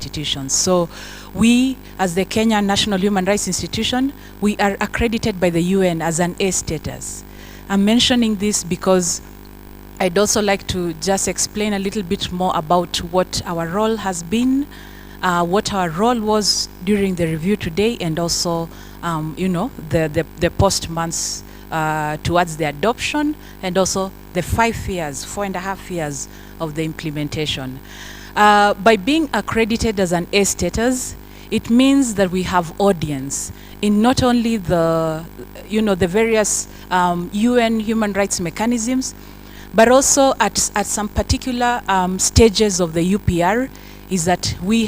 institutions. So we, as the Kenya National Human Rights Institution, we are accredited by the UN as an A status. I'm mentioning this because I'd also like to just explain a little bit more about what our role has been, what our role was during the review today, and also, the post months towards the adoption, and also the 4.5 years of the implementation. By being accredited as an A status, it means that we have audience in not only the various UN human rights mechanisms, but also at some particular stages of the UPR, is that we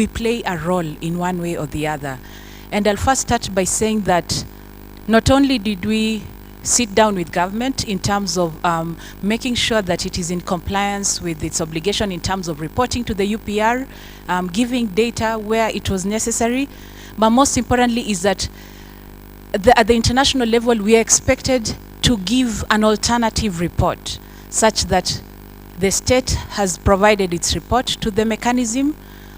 play a role in one way or the other. And I'll first start by saying that not only did we sit down with government in terms of making sure that it is in compliance with its obligation in terms of reporting to the UPR, giving data where it was necessary, but most importantly is that at the international level, we are expected to give an alternative report such that the state has provided its report to the mechanism,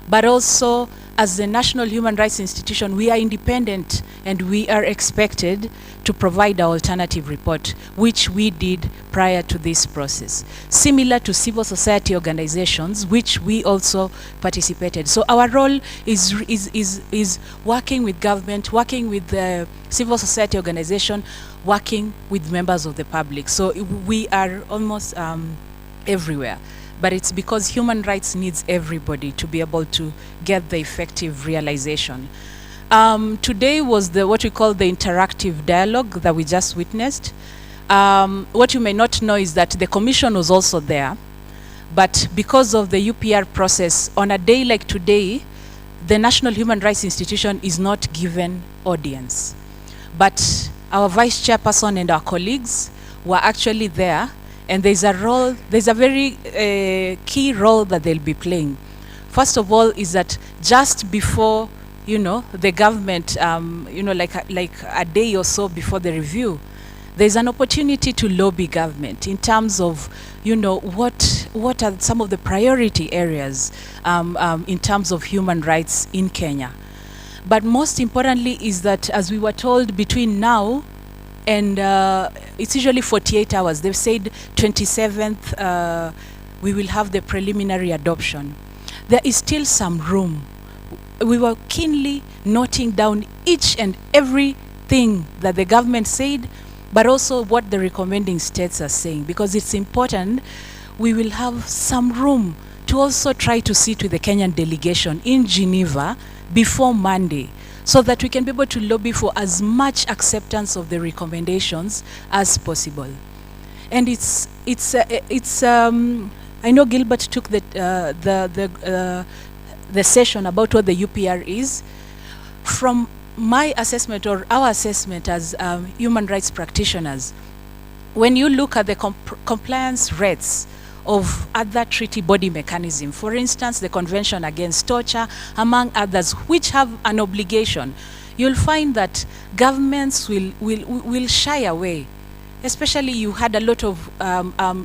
but also as the National Human Rights Institution, we are independent and we are expected to provide our alternative report, which we did prior to this process. Similar to civil society organizations, which we also participated. So our role is working with government, working with the civil society organization, working with members of the public. So we are almost everywhere. But it's because human rights needs everybody to be able to get the effective realization. Today was what we call the interactive dialogue that we just witnessed. What you may not know is that the commission was also there, but because of the UPR process, on a day like today, the National Human Rights Institution is not given audience. But our vice chairperson and our colleagues were actually there, and there's a very key role that they'll be playing. First of all is that just before, the government, like a day or so before the review, there's an opportunity to lobby government in terms of, what are some of the priority areas in terms of human rights in Kenya. But most importantly is that, as we were told, between now and it's usually 48 hours. They've said 27th, we will have the preliminary adoption. There is still some room. We were keenly noting down each and everything that the government said, but also what the recommending states are saying, because it's important. We will have some room to also try to sit with the Kenyan delegation in Geneva before Monday, so that we can be able to lobby for as much acceptance of the recommendations as possible. And I know Gilbert took the session about what the UPR is. From my assessment, or our assessment as human rights practitioners, when you look at the compliance rates of other treaty body mechanisms, for instance, the Convention Against Torture, among others, which have an obligation, you'll find that governments will shy away. Especially, you had a lot of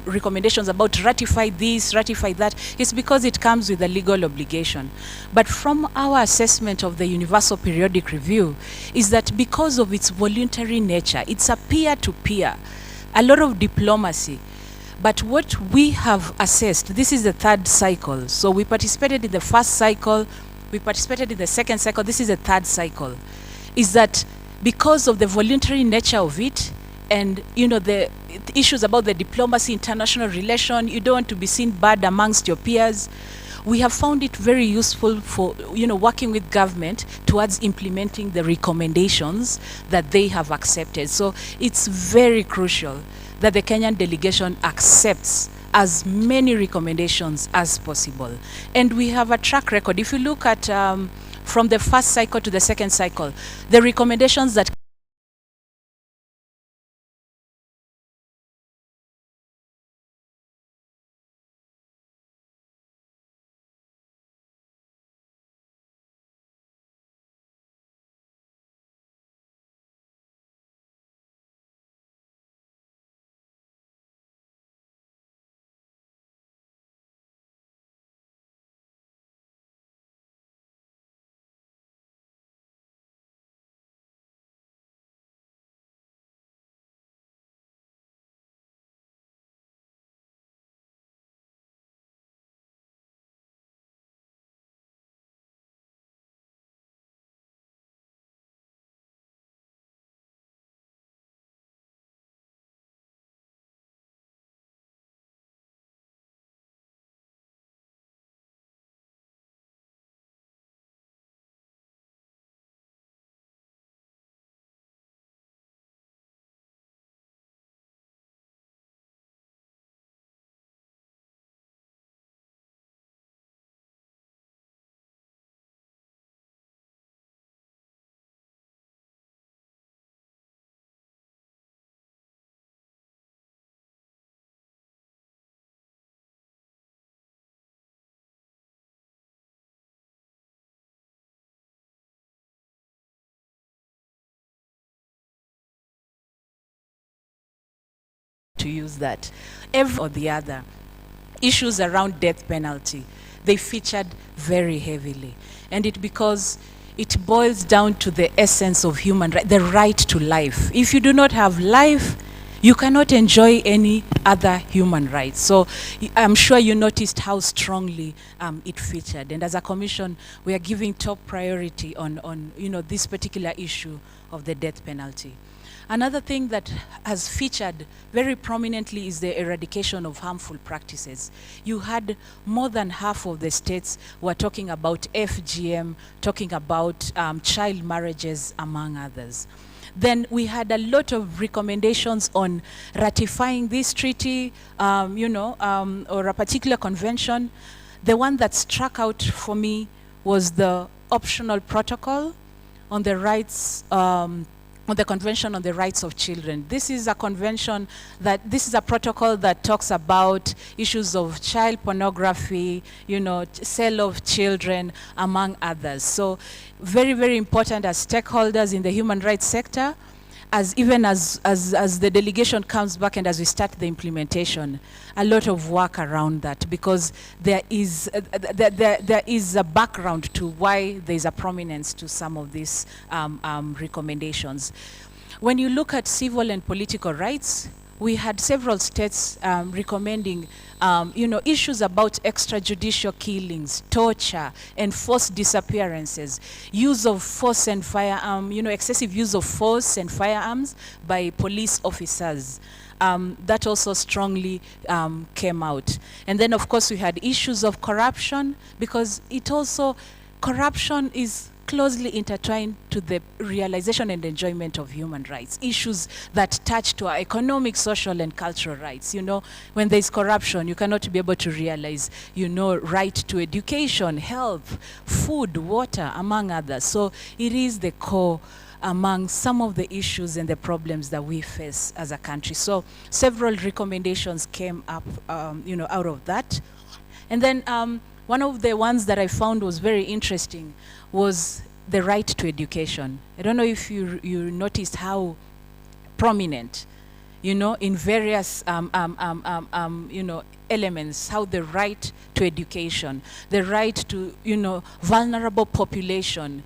recommendations about ratify this, ratify that. It's because it comes with a legal obligation. But from our assessment of the Universal Periodic Review, is that because of its voluntary nature, it's a peer-to-peer, a lot of diplomacy. But what we have assessed, this is the third cycle. So we participated in the first cycle, we participated in the second cycle, this is the third cycle, is that because of the voluntary nature of it, and the issues about the diplomacy, international relation, you don't want to be seen bad amongst your peers, we have found it very useful for working with government towards implementing the recommendations that they have accepted. So it's very crucial that the Kenyan delegation accepts as many recommendations as possible. And we have a track record. If you look at from the first cycle to the second cycle, the recommendations that to use that. Every or the other. Issues around death penalty, they featured very heavily. And because it boils down to the essence of human right, the right to life. If you do not have life, you cannot enjoy any other human rights. So I'm sure you noticed how strongly it featured. And as a commission, we are giving top priority on this particular issue of the death penalty. Another thing that has featured very prominently is the eradication of harmful practices. You had more than half of the states were talking about FGM, talking about child marriages, among others. Then we had a lot of recommendations on ratifying this treaty, or a particular convention. The one that struck out for me was the optional protocol on the rights, on the Convention on the Rights of Children. This is a convention this is a protocol that talks about issues of child pornography, sale of children, among others. So very, very important as stakeholders in the human rights sector, as the delegation comes back and as we start the implementation, a lot of work around that, because there is a background to why there is a prominence to some of these recommendations. When you look at civil and political rights, we had several states recommending issues about extrajudicial killings, torture, and forced disappearances, use of force and firearm, excessive use of force and firearms by police officers. That also strongly came out. And then, of course, we had issues of corruption, because corruption is closely intertwined to the realization and enjoyment of human rights, issues that touch to our economic, social, and cultural rights. When there's corruption, you cannot be able to realize, right to education, health, food, water, among others. So it is the core among some of the issues and the problems that we face as a country. So several recommendations came up, out of that. And then one of the ones that I found was very interesting was the right to education. I don't know if you noticed how prominent, in various elements, how the right to education, the right to vulnerable population,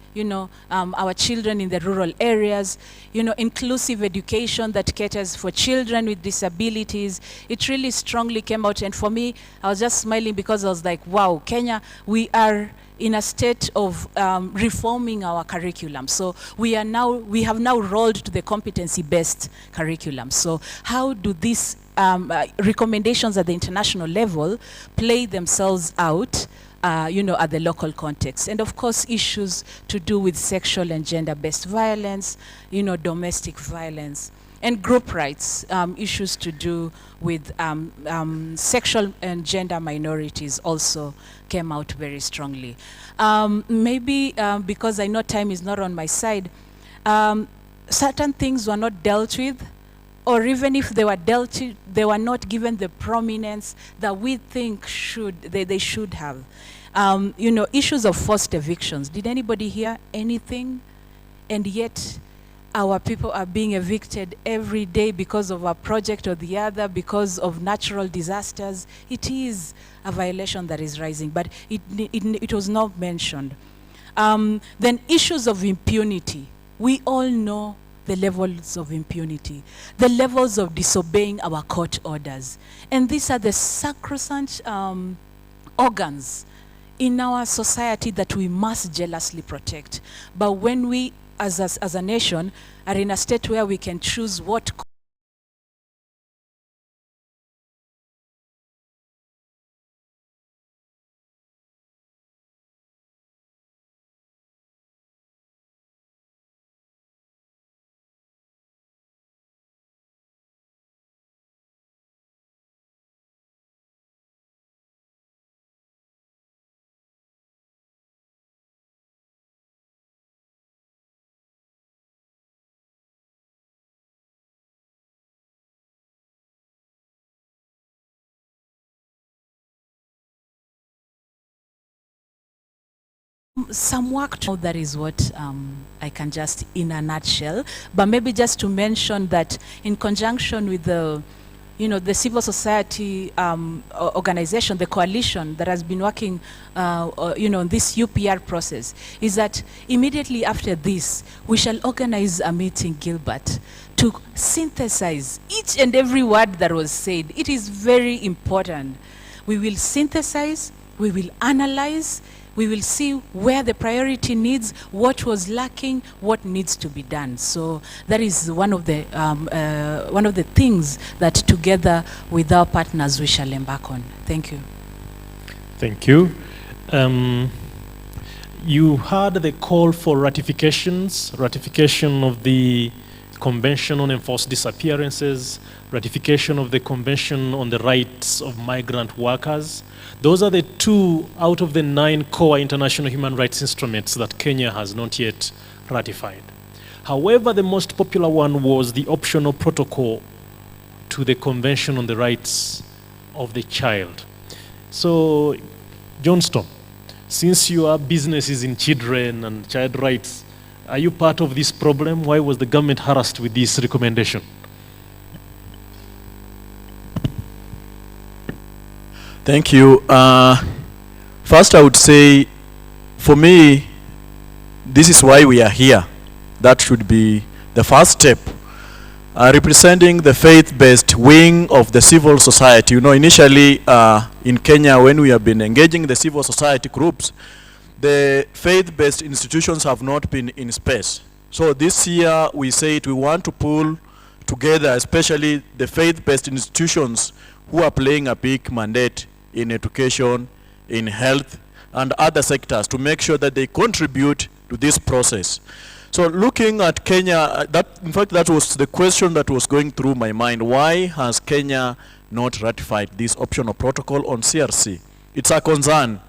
our children in the rural areas, inclusive education that caters for children with disabilities. It really strongly came out, and for me, I was just smiling because I was like, wow, Kenya, we are in a state of reforming our curriculum. So we have now rolled to the competency-based curriculum. So how do these recommendations at the international level play themselves out, at the local context? And of course, issues to do with sexual and gender-based violence, domestic violence, and group rights, issues to do with sexual and gender minorities also came out very strongly. Maybe because I know time is not on my side, certain things were not dealt with, or even if they were dealt with, they were not given the prominence that we think they should have. Issues of forced evictions. Did anybody hear anything? And yet, our people are being evicted every day because of a project or the other, because of natural disasters. It is a violation that is rising, but it was not mentioned. Then issues of impunity. We all know the levels of impunity, the levels of disobeying our court orders. And these are the sacrosanct organs in our society that we must jealously protect. But when we, as a nation, are in a state where we can choose what some work to, that is what I can just in a nutshell, but maybe just to mention that in conjunction with the the civil society organization, the coalition that has been working, on this UPR process, is that immediately after this, we shall organize a meeting, Gilbert, to synthesize each and every word that was said. It is very important. We will synthesize, we will analyze, we will see where the priority needs, what was lacking, what needs to be done. So that is one of the things that together with our partners we shall embark on. Thank you. Thank you. You heard the call for ratification of the Convention on Enforced Disappearances, ratification of the Convention on the Rights of Migrant Workers. Those are the 2 out of the 9 core international human rights instruments that Kenya has not yet ratified. However, the most popular one was the optional protocol to the Convention on the Rights of the Child. So, Johnston, since your business is in children and child rights, are you part of this problem? Why was the government harassed with this recommendation? Thank you. First, I would say, for me, this is why we are here. That should be the first step. Representing the faith-based wing of the civil society. Initially in Kenya, when we have been engaging the civil society groups, the faith-based institutions have not been in space. So this year we said we want to pull together, especially the faith-based institutions who are playing a big mandate in education, in health, and other sectors to make sure that they contribute to this process. So looking at Kenya, in fact that was the question that was going through my mind. Why has Kenya not ratified this optional protocol on CRC? It's a concern.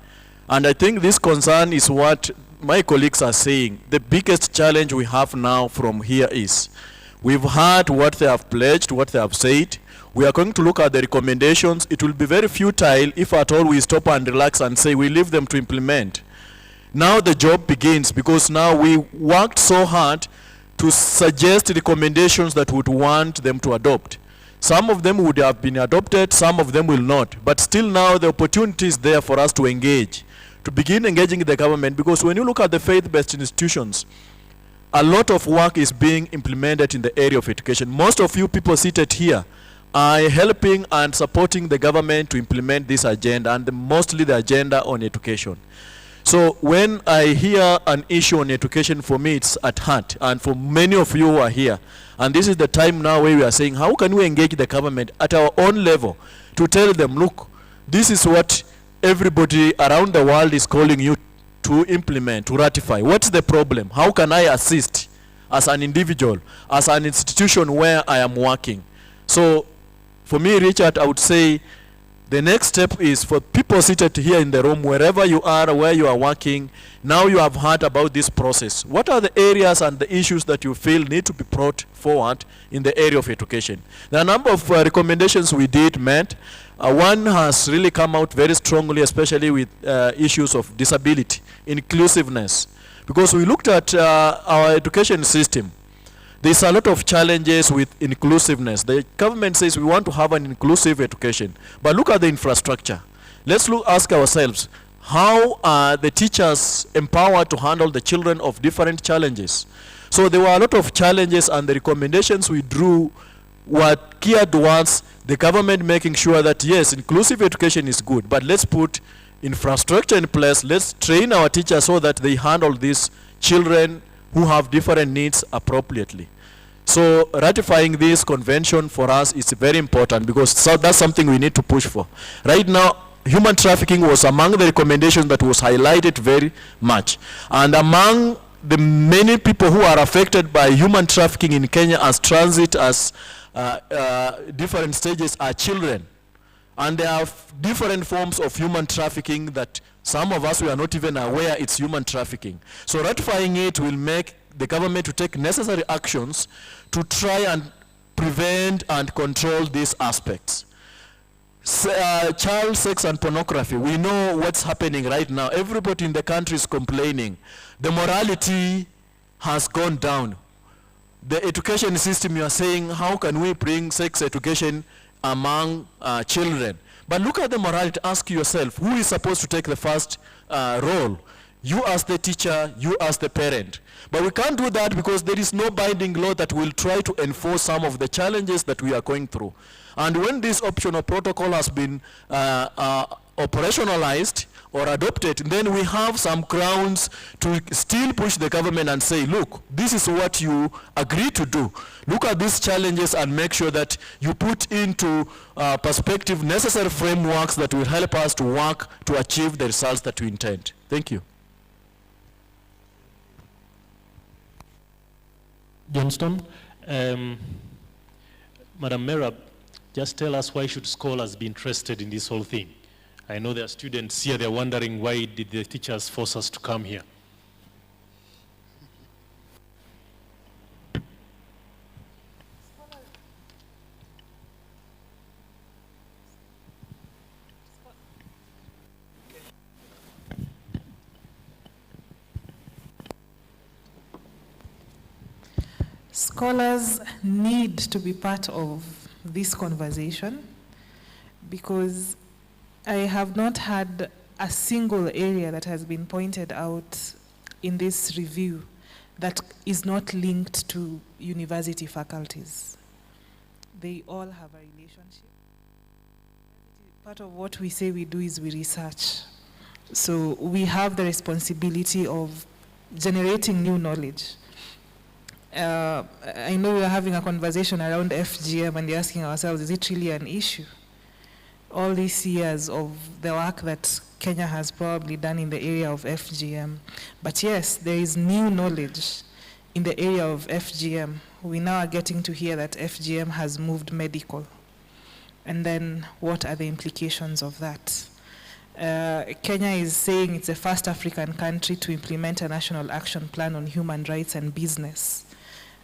And I think this concern is what my colleagues are saying. The biggest challenge we have now from here is, we've heard what they have pledged, what they have said. We are going to look at the recommendations. It will be very futile if at all we stop and relax and say we leave them to implement. Now the job begins, because now we worked so hard to suggest recommendations that would want them to adopt. Some of them would have been adopted, some of them will not. But still now the opportunity is there for us to engage, to begin engaging the government, because when you look at the faith-based institutions, a lot of work is being implemented in the area of education. Most of you people seated here are helping and supporting the government to implement this agenda, and mostly the agenda on education. So when I hear an issue on education, for me it's at heart, and for many of you who are here, and this is the time now where we are saying, how can we engage the government at our own level to tell them, look, this is what everybody around the world is calling you to implement, to ratify. What's the problem? How can I assist as an individual, as an institution where I am working? So for me, Richard, I would say the next step is for people seated here in the room, wherever you are, where you are working, now you have heard about this process. What are the areas and the issues that you feel need to be brought forward in the area of education? There are a number of recommendations we did met. One has really come out very strongly, especially with issues of disability, inclusiveness. Because we looked at our education system. There's a lot of challenges with inclusiveness. The government says we want to have an inclusive education. But look at the infrastructure. Let's ask ourselves, how are the teachers empowered to handle the children of different challenges? So there were a lot of challenges, and the recommendations we drew were geared towards the government making sure that, yes, inclusive education is good, but let's put infrastructure in place. Let's train our teachers so that they handle these children who have different needs appropriately. So ratifying this convention for us is very important, because that's something we need to push for. Right now, human trafficking was among the recommendations that was highlighted very much. And among the many people who are affected by human trafficking in Kenya as transit, as different stages, are children. And there are different forms of human trafficking that some of us, we are not even aware it's human trafficking. So ratifying it will make the government to take necessary actions to try and prevent and control these aspects. Child sex and pornography, we know what's happening right now. Everybody in the country is complaining. The morality has gone down. The education system, you are saying, how can we bring sex education among children. But look at the morality. Ask yourself, who is supposed to take the first role? You as the teacher, you as the parent. But we can't do that because there is no binding law that will try to enforce some of the challenges that we are going through. And when this optional protocol has been operationalized or adopted, then we have some grounds to still push the government and say, look, this is what you agree to do. Look at these challenges and make sure that you put into perspective necessary frameworks that will help us to work to achieve the results that we intend. Thank you. Johnston, Madam Merab, just tell us why should scholars be interested in this whole thing? I know there are students here, they're wondering why did the teachers force us to come here? Scholars need to be part of this conversation because I have not had a single area that has been pointed out in this review that is not linked to university faculties. They all have a relationship. Part of what we say we do is we research. So we have the responsibility of generating new knowledge. I know we are having a conversation around FGM and you're asking ourselves, is it really an issue? All these years of the work that Kenya has probably done in the area of FGM. But yes, there is new knowledge in the area of FGM. We now are getting to hear that FGM has moved medical. And then what are the implications of that? Kenya is saying it's the first African country to implement a national action plan on human rights and business.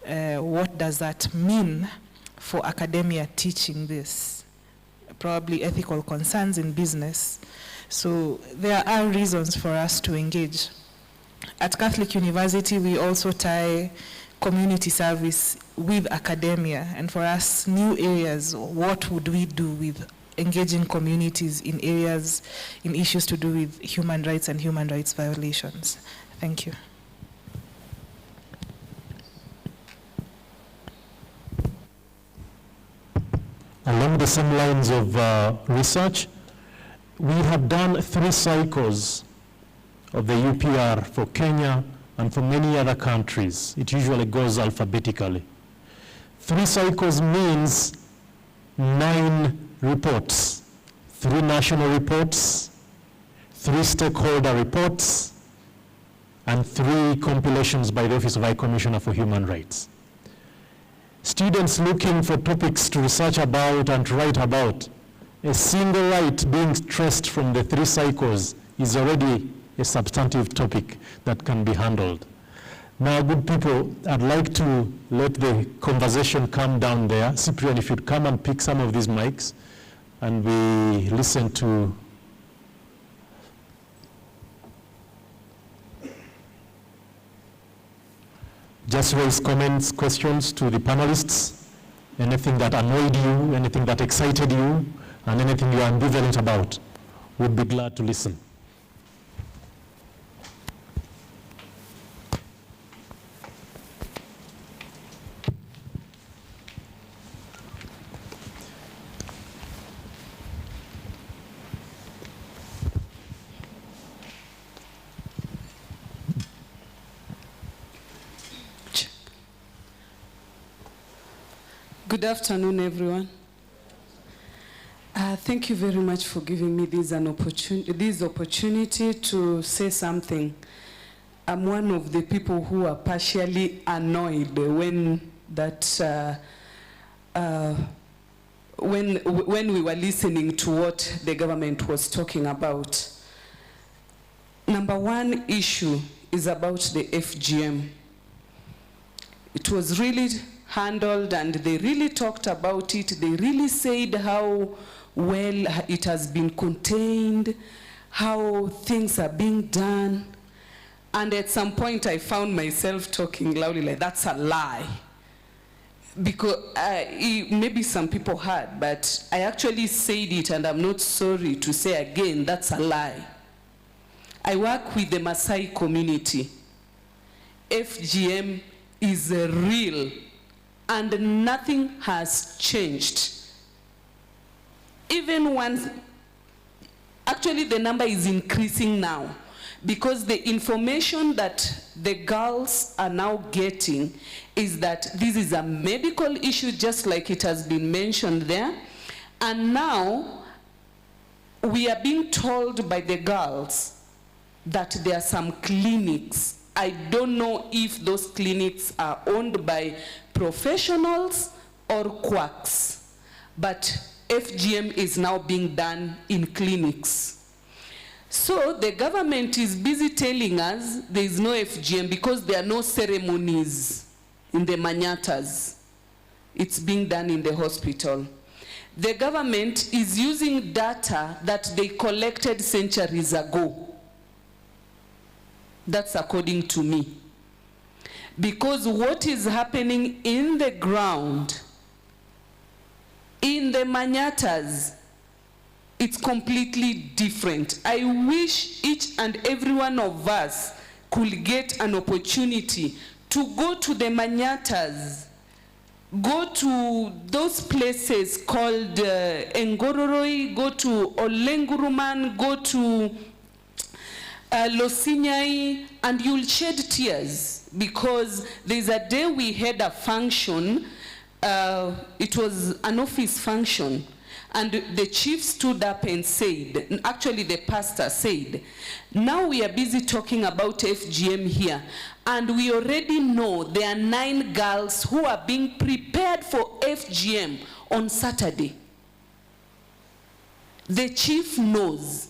What does that mean for academia teaching this? Probably ethical concerns in business. So there are reasons for us to engage. At Catholic University, we also tie community service with academia. And for us, new areas, what would we do with engaging communities in areas, in issues to do with human rights and human rights violations? Thank you. Along the same lines of research, we have done 3 cycles of the UPR for Kenya and for many other countries. It usually goes alphabetically. 3 cycles means 9 reports, 3 national reports, 3 stakeholder reports, and 3 compilations by the Office of High Commissioner for Human Rights. Students looking for topics to research about and to write about, a single right being stressed from the 3 cycles is already a substantive topic that can be handled. Now, good people, I'd like to let the conversation come down there. Cyprian, if you'd come and pick some of these mics, and we listen to just raise comments, questions to the panelists, anything that annoyed you, anything that excited you, and anything you are ambivalent about. We'd be glad to listen. Good afternoon, everyone. Thank you very much for giving me this opportunity to say something. I'm one of the people who are partially annoyed when when we were listening to what the government was talking about. Number one issue is about the FGM. It was really handled and they really talked about it. They really said how well it has been contained, how things are being done. And at some point I found myself talking loudly like, that's a lie. because maybe some people heard, but I actually said it, and I'm not sorry to say again, that's a lie. I work with the Maasai community. FGM is real, and nothing has changed. Even once, actually the number is increasing now, because the information that the girls are now getting is that this is a medical issue, just like it has been mentioned there. And now we are being told by the girls that there are some clinics. I don't know if those clinics are owned by professionals or quacks, but FGM is now being done in clinics. So the government is busy telling us there is no FGM because there are no ceremonies in the manyatas. It's being done in the hospital. The government is using data that they collected centuries ago. That's according to me. Because what is happening in the ground, in the manyatas, it's completely different. I wish each and every one of us could get an opportunity to go to the manyatas, go to those places called Engororoi, go to Olenguruman, go to Losinyai, and you'll shed tears, because there's a day we had a function, it was an office function, and the chief stood up and said, actually the pastor said, now we are busy talking about FGM here, and we already know there are 9 girls who are being prepared for FGM on Saturday. The chief knows.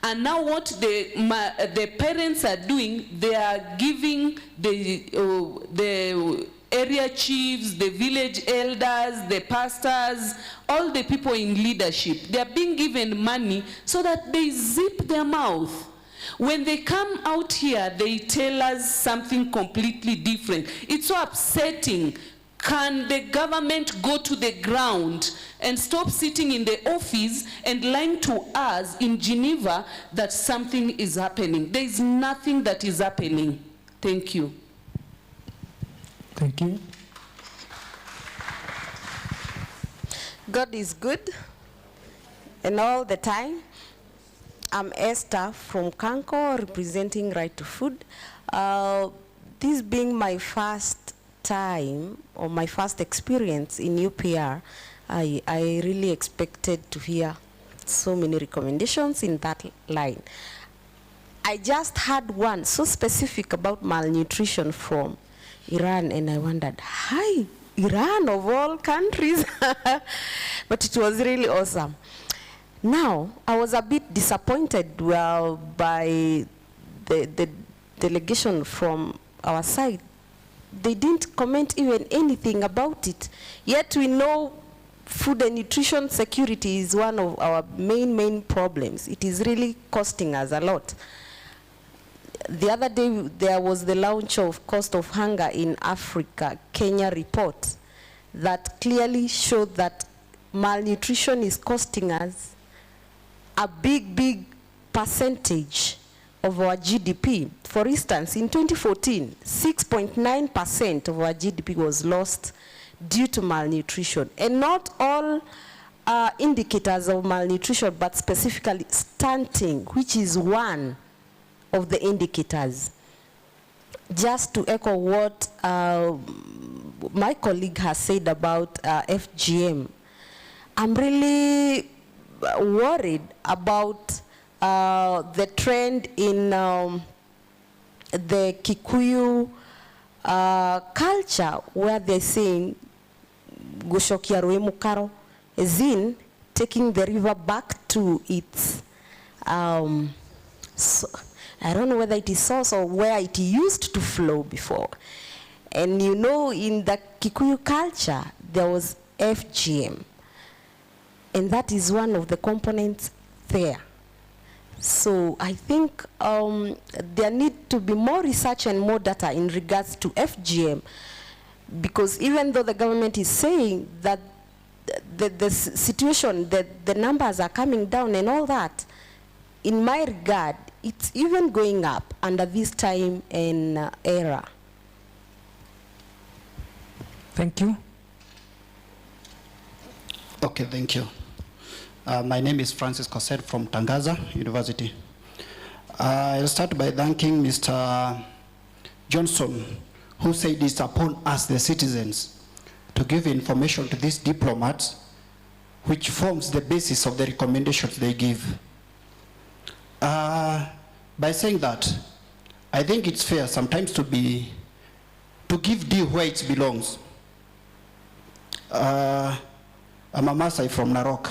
And now what the parents are doing, they are giving the area chiefs, the village elders, the pastors, all the people in leadership, they are being given money so that they zip their mouth. When they come out here, they tell us something completely different. It's so upsetting. Can the government go to the ground and stop sitting in the office and lying to us in Geneva that something is happening? There is nothing that is happening. Thank you. Thank you. God is good, and all the time. I'm Esther from Kanko, representing Right to Food. This being my first time, or my first experience in UPR, I really expected to hear so many recommendations in that line. I just had one so specific about malnutrition from Iran, and I wondered, hi, Iran of all countries. But it was really awesome. Now, I was a bit disappointed by the delegation from our side. They didn't comment even anything about it. Yet we know food and nutrition security is one of our main problems. It is really costing us a lot. The other day, there was the launch of Cost of Hunger in Africa, Kenya report, that clearly showed that malnutrition is costing us a big percentage of our GDP. For instance, in 2014, 6.9% of our GDP was lost due to malnutrition. And not all indicators of malnutrition, but specifically stunting, which is one of the indicators. Just to echo what my colleague has said about FGM, I'm really worried about the trend in the Kikuyu culture, where they're saying Gushokia Ruemukaro, as in taking the river back to its so, I don't know whether it is source or where it used to flow before. And you know, in the Kikuyu culture, there was FGM. And that is one of the components there. So I think there need to be more research and more data in regards to FGM, Because even though the government is saying that the situation, the numbers are coming down and all that, in my regard, it's even going up under this time and era. Thank you. Okay, thank you. My name is Francis Cosset from Tangaza University. I'll start by thanking Mr. Johnson, who said it's upon us, the citizens, to give information to these diplomats, which forms the basis of the recommendations they give. By saying that, I think it's fair sometimes to give due where it belongs. I'm a Maasai from Narok,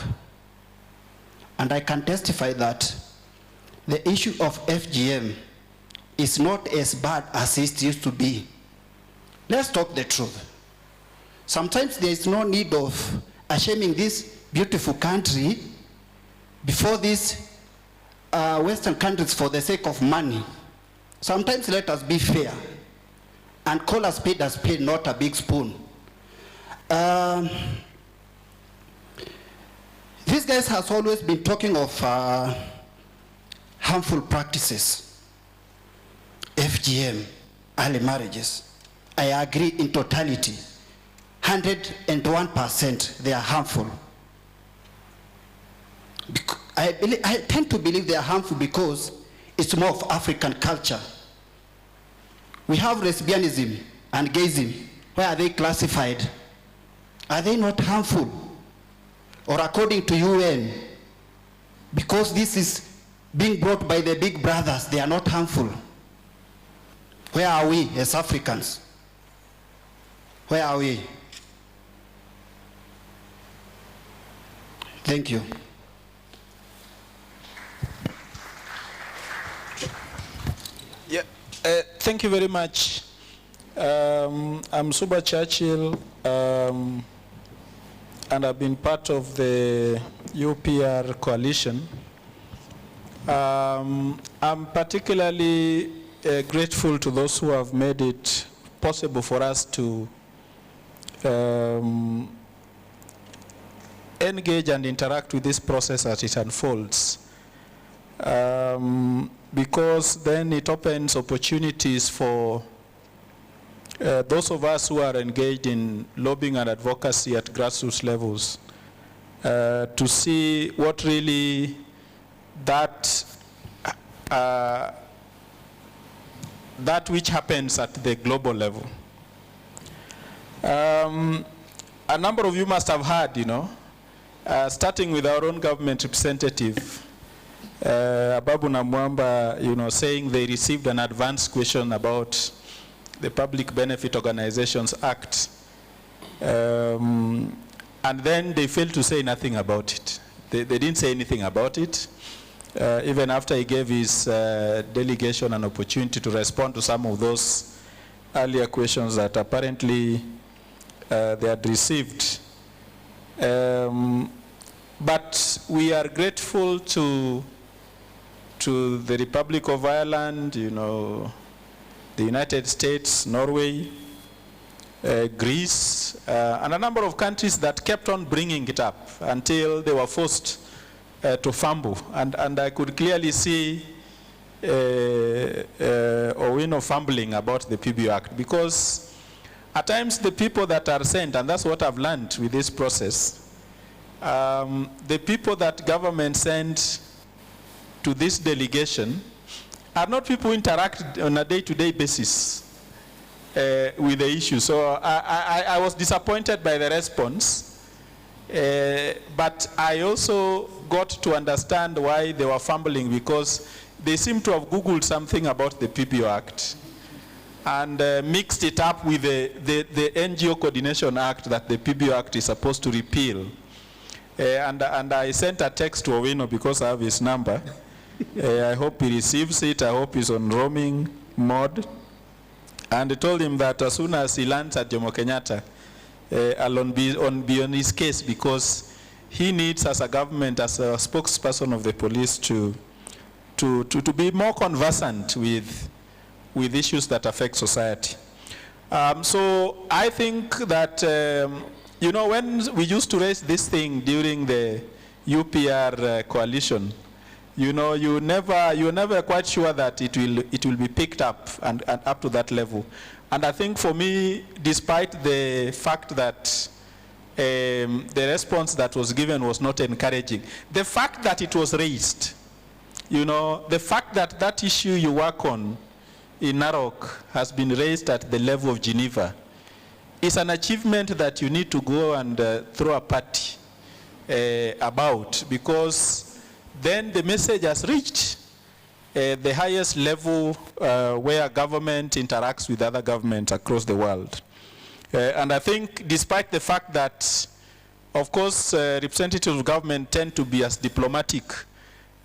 and I can testify that the issue of FGM is not as bad as it used to be. Let's talk the truth. Sometimes there is no need of shaming this beautiful country before these Western countries for the sake of money. Sometimes let us be fair and call a spade, not a big spoon. These guys has always been talking of harmful practices, FGM, early marriages. I agree in totality, 101% they are harmful. I tend to believe they are harmful because it's more of African culture. We have lesbianism and gayism. Where are they classified? Are they not harmful? Or according to UN, because this is being brought by the big brothers, they are not harmful. Where are we as Africans? Where are we? Thank you. Yeah, thank you very much. I'm Suba Churchill, and I've been part of the UPR coalition. I'm particularly grateful to those who have made it possible for us to engage and interact with this process as it unfolds. Because then it opens opportunities for those of us who are engaged in lobbying and advocacy at grassroots levels to see what really that which happens at the global level. A number of you must have heard, starting with our own government representative, Ababu Namwamba, saying they received an advance question about the Public Benefit Organizations Act. And then they failed to say nothing about it. They didn't say anything about it, even after he gave his delegation an opportunity to respond to some of those earlier questions that apparently they had received. But we are grateful to the Republic of Ireland, the United States, Norway, Greece, and a number of countries that kept on bringing it up until they were forced to fumble. And I could clearly see Owino fumbling about the PBO Act, because at times the people that are sent, and that's what I've learned with this process, the people that government sent to this delegation are not people who interact on a day-to-day basis with the issue. So I was disappointed by the response, but I also got to understand why they were fumbling, because they seem to have Googled something about the PBO Act and mixed it up with the NGO Coordination Act that the PBO Act is supposed to repeal. And I sent a text to Owino because I have his number. I hope he receives it. I hope he's on roaming mode. And I told him that as soon as he lands at Jomo Kenyatta, I'll be on his case, because he needs, as a government, as a spokesperson of the police, to be more conversant with issues that affect society. So I think that, you know, when we used to raise this thing during the UPR coalition, you know, you're never quite sure that it will be picked up and up to that level. And I think for me, despite the fact that the response that was given was not encouraging, the fact that it was raised, you know, the fact that that issue you work on in Narok has been raised at the level of Geneva is an achievement that you need to go and throw a party about, because then the message has reached the highest level where government interacts with other governments across the world. And I think despite the fact that, of course, representatives of government tend to be as diplomatic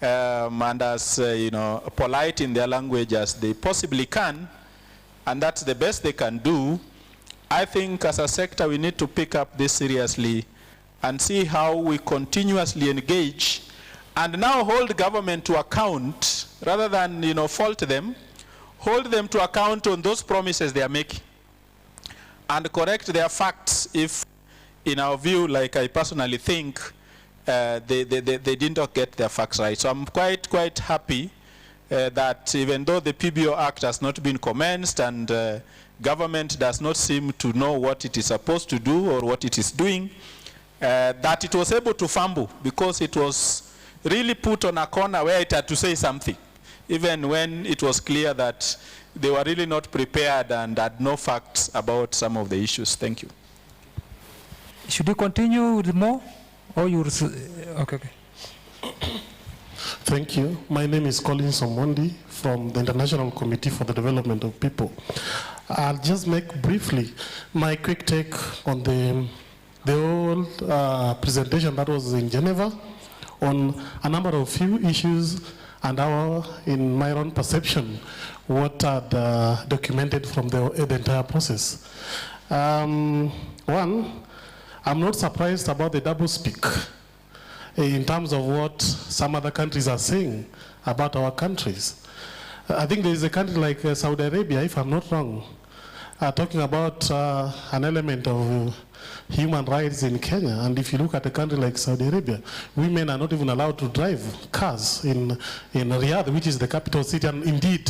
and as you know, polite in their language as they possibly can, and that's the best they can do, I think as a sector we need to pick up this seriously and see how we continuously engage and now hold government to account, rather than, you know, fault them, hold them to account on those promises they are making and correct their facts if, in our view, like I personally think, they did not get their facts right. So I'm quite happy that even though the PBO Act has not been commenced and government does not seem to know what it is supposed to do or what it is doing, that it was able to fumble, because it was really put on a corner where it had to say something, even when it was clear that they were really not prepared and had no facts about some of the issues. Thank you. Should you continue with more? Or you okay. Thank you. My name is Colin Somondi from the International Committee for the Development of People. I'll just make briefly my quick take on the whole presentation that was in Geneva on a number of few issues and in my own perception, what are documented from the entire process. One, I'm not surprised about the doublespeak in terms of what some other countries are saying about our countries. I think there is a country like Saudi Arabia, if I'm not wrong, talking about an element of human rights in Kenya. And if you look at a country like Saudi Arabia, women are not even allowed to drive cars in Riyadh, which is the capital city, and indeed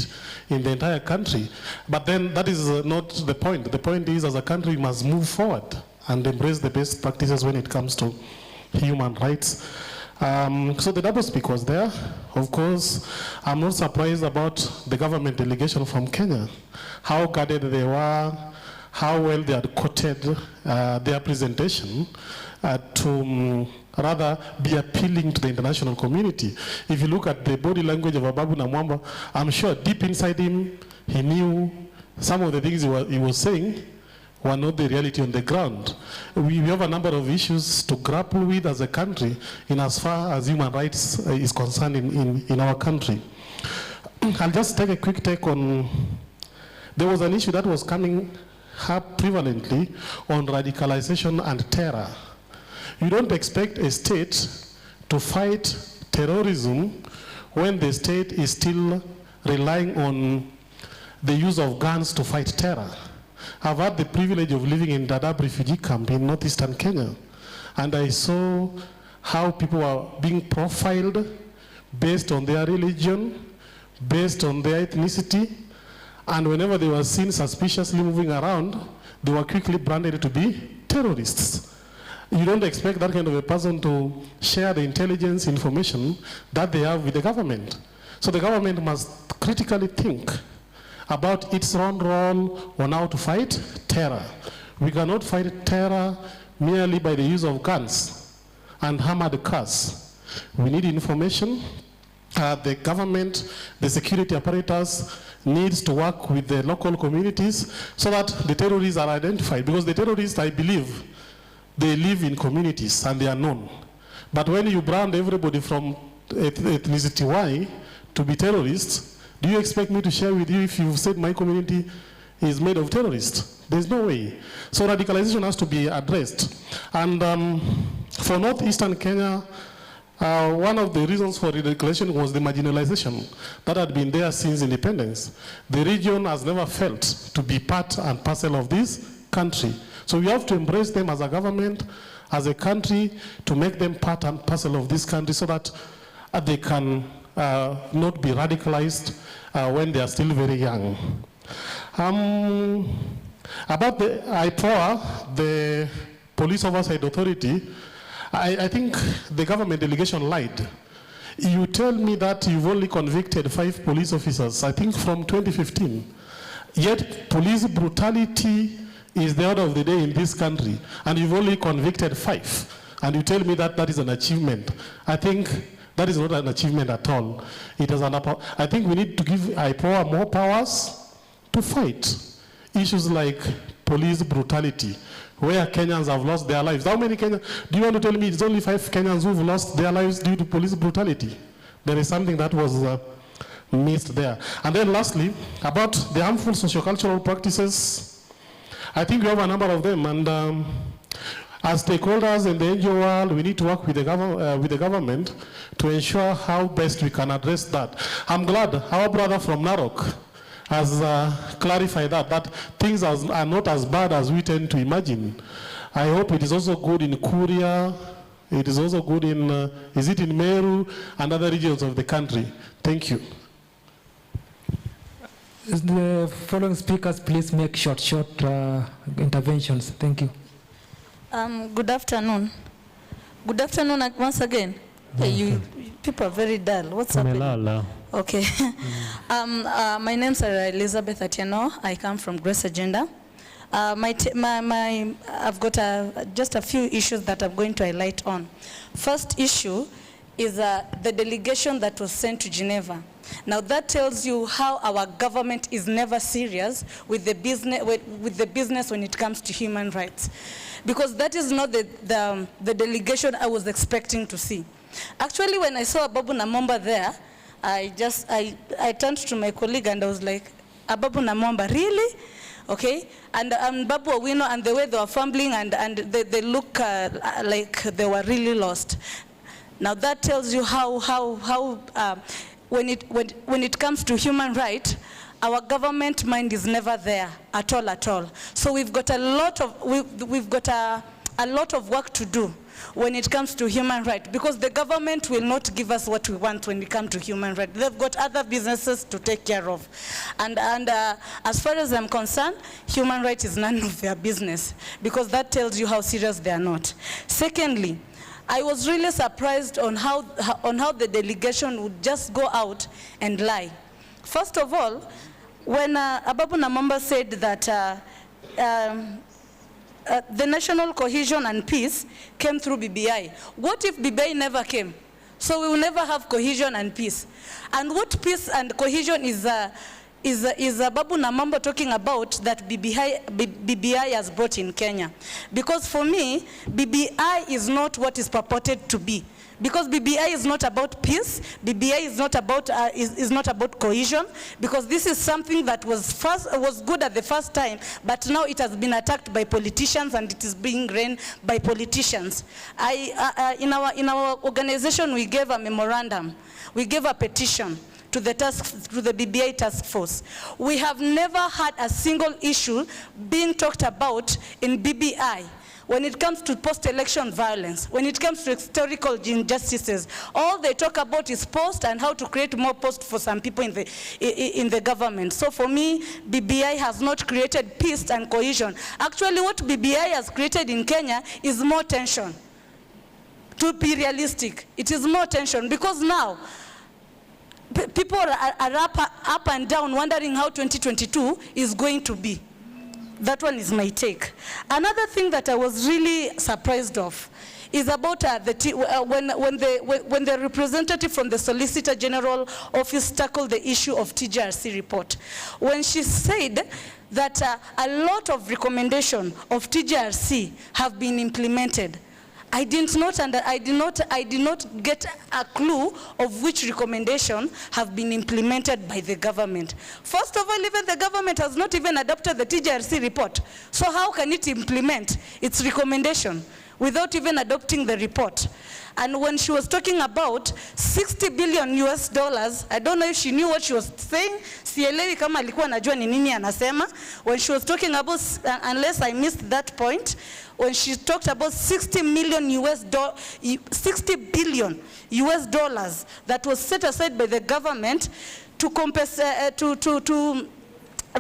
in the entire country. But then that is not the point. The point is, as a country, we must move forward and embrace the best practices when it comes to human rights. So the doublespeak was there. Of course, I'm not surprised about the government delegation from Kenya, how guarded they were, how well they had quoted their presentation to rather be appealing to the international community. If you look at the body language of Ababu Namwamba, I'm sure deep inside him, he knew some of the things he was saying were not the reality on the ground. We have a number of issues to grapple with as a country in as far as human rights is concerned in our country. I'll just take a quick take on, there was an issue that was coming up prevalently on radicalization and terror. You don't expect a state to fight terrorism when the state is still relying on the use of guns to fight terror. I've had the privilege of living in Dadaab refugee camp in northeastern Kenya, and I saw how people were being profiled based on their religion, based on their ethnicity, and whenever they were seen suspiciously moving around, they were quickly branded to be terrorists. You don't expect that kind of a person to share the intelligence information that they have with the government. So the government must critically think about its own role on how to fight terror. We cannot fight terror merely by the use of guns and armored cars. We need information. The government, the security apparatus needs to work with the local communities so that the terrorists are identified. Because the terrorists, I believe, they live in communities and they are known. But when you brand everybody from ethnicity Y to be terrorists, do you expect me to share with you if you've said my community is made of terrorists? There's no way. So radicalization has to be addressed. And for northeastern Kenya, One of the reasons for relocation was the marginalization that had been there since independence. The region has never felt to be part and parcel of this country. So we have to embrace them as a government, as a country, to make them part and parcel of this country so that they can not be radicalized when they are still very young. About the IPOA, the Police Oversight Authority, I think the government delegation lied. You tell me that you've only convicted 5 police officers, I think from 2015. Yet police brutality is the order of the day in this country, and you've only convicted 5. And you tell me that that is an achievement. I think that is not an achievement at all. It is I think we need to give IPOA more powers to fight issues like police brutality, where Kenyans have lost their lives. How many Kenyans? Do you want to tell me it's only 5 Kenyans who've lost their lives due to police brutality? There is something that was missed there. And then lastly, about the harmful sociocultural practices, I think we have a number of them. And as stakeholders in the NGO world, we need to work with the government to ensure how best we can address that. I'm glad our brother from Narok has clarified that things are not as bad as we tend to imagine. I hope it is also good in Kuria, it is also good in, is it in Meru and other regions of the country. Thank you. The following speakers, please make short interventions. Thank you. Good afternoon. Good afternoon once again. Hey, you people are very dull. What's happening? Okay. My name's Elizabeth Atieno. I come from Grace Agenda. I've got just a few issues that I'm going to highlight on. First issue is the delegation that was sent to Geneva. Now that tells you how our government is never serious with the business when it comes to human rights, because that is not the delegation I was expecting to see. Actually, when I saw Ababu Namomba there, I turned to my colleague and I was like, Ababu Namomba, really? Okay, and Babu Owino, and the way they were fumbling and they look like they were really lost. Now that tells you how when it comes to human rights, our government mind is never there at all. So we've got a lot of work to do when it comes to human rights, because the government will not give us what we want when it comes to human rights. They've got other businesses to take care of. And as far as I'm concerned, human rights is none of their business, because that tells you how serious they are not. Secondly, I was really surprised on how the delegation would just go out and lie. First of all, when Ababu Namomba said that the national cohesion and peace came through BBI. What if BBI never came? So we will never have cohesion and peace. And what peace and cohesion is Ababu Namomba talking about that BBI has brought in Kenya? Because for me, BBI is not what is purported to be. Because BBI is not about peace, BBI is not about cohesion, because this is something that was good at the first time, but now it has been attacked by politicians and it is being ran by politicians. In our organization, we gave a memorandum, we gave a petition to the BBI task force. We have never had a single issue being talked about in BBI. When it comes to post-election violence, when it comes to historical injustices, all they talk about is post and how to create more posts for some people in the government. So for me, BBI has not created peace and cohesion. Actually, what BBI has created in Kenya is more tension. To be realistic, it is more tension, because now people are up and down wondering how 2022 is going to be. That one is my take. Another thing that I was really surprised of is about when the representative from the Solicitor General Office tackled the issue of TJRC report. When she said that a lot of recommendations of TJRC have been implemented, I did not get a clue of which recommendation have been implemented by the government. First of all, even the government has not even adopted the TJRC report. So how can it implement its recommendation? without even adopting the report. And when she was talking about 60 billion US dollars, I don't know if she knew what she was saying. Sielewi kama alikuwa anajua ni nini anasema. When she was talking about, unless I missed that point, when she talked about 60 billion US dollars that was set aside by the government to compensate, to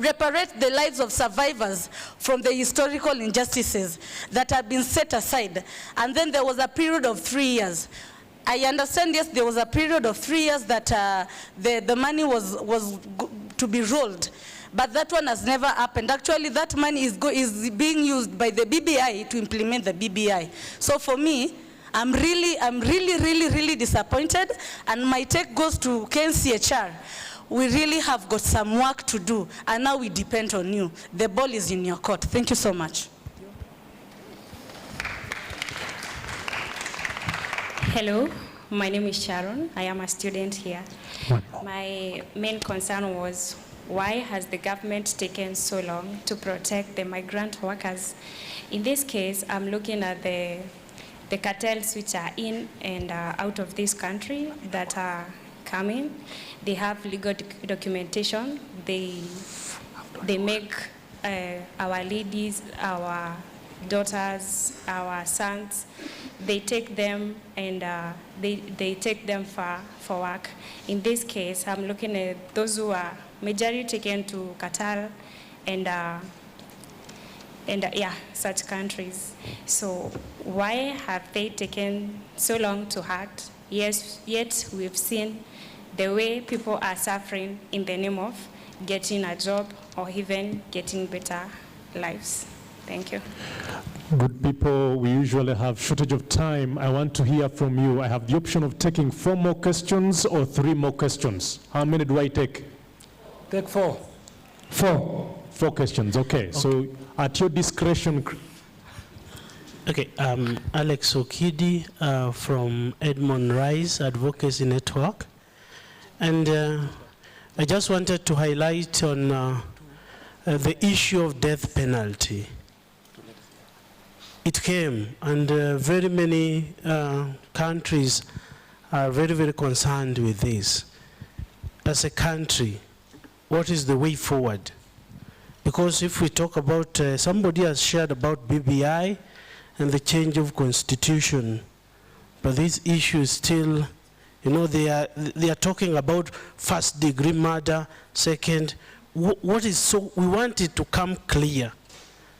reparate the lives of survivors from the historical injustices that have been set aside. And then there was a period of 3 years. I understand, yes, there was a period of 3 years that the money was to be rolled. But that one has never happened. Actually, that money is being used by the BBI to implement the BBI. So for me, I'm really disappointed. And my take goes to KNCHR. We really have got some work to do, and now we depend on you. The ball is in your court. Thank you so much. Hello, my name is Sharon. I am a student here. My main concern was, why has the government taken so long to protect the migrant workers? In this case, I'm looking at the cartels which are in and out of this country that are coming. They have legal documentation. They make our ladies, our daughters, our sons, they take them and they take them for work. In this case, I'm looking at those who are majority taken to Qatar and such countries. So why have they taken so long to act? Yes, yet we've seen the way people are suffering in the name of getting a job or even getting better lives. Thank you. Good people, we usually have shortage of time. I want to hear from you. I have the option of taking 4 more questions or 3 more questions. How many do I take? Take 4. 4. 4 questions, okay. So at your discretion. Okay, Alex Okidi from Edmond Rise Advocacy Network. And I just wanted to highlight on the issue of death penalty. It came, and very many countries are very concerned with this. As a country, what is the way forward? Because if we talk about, somebody has shared about BBI and the change of constitution, but this issue is still, you know, they are talking about first-degree murder, second. What is so? We want it to come clear.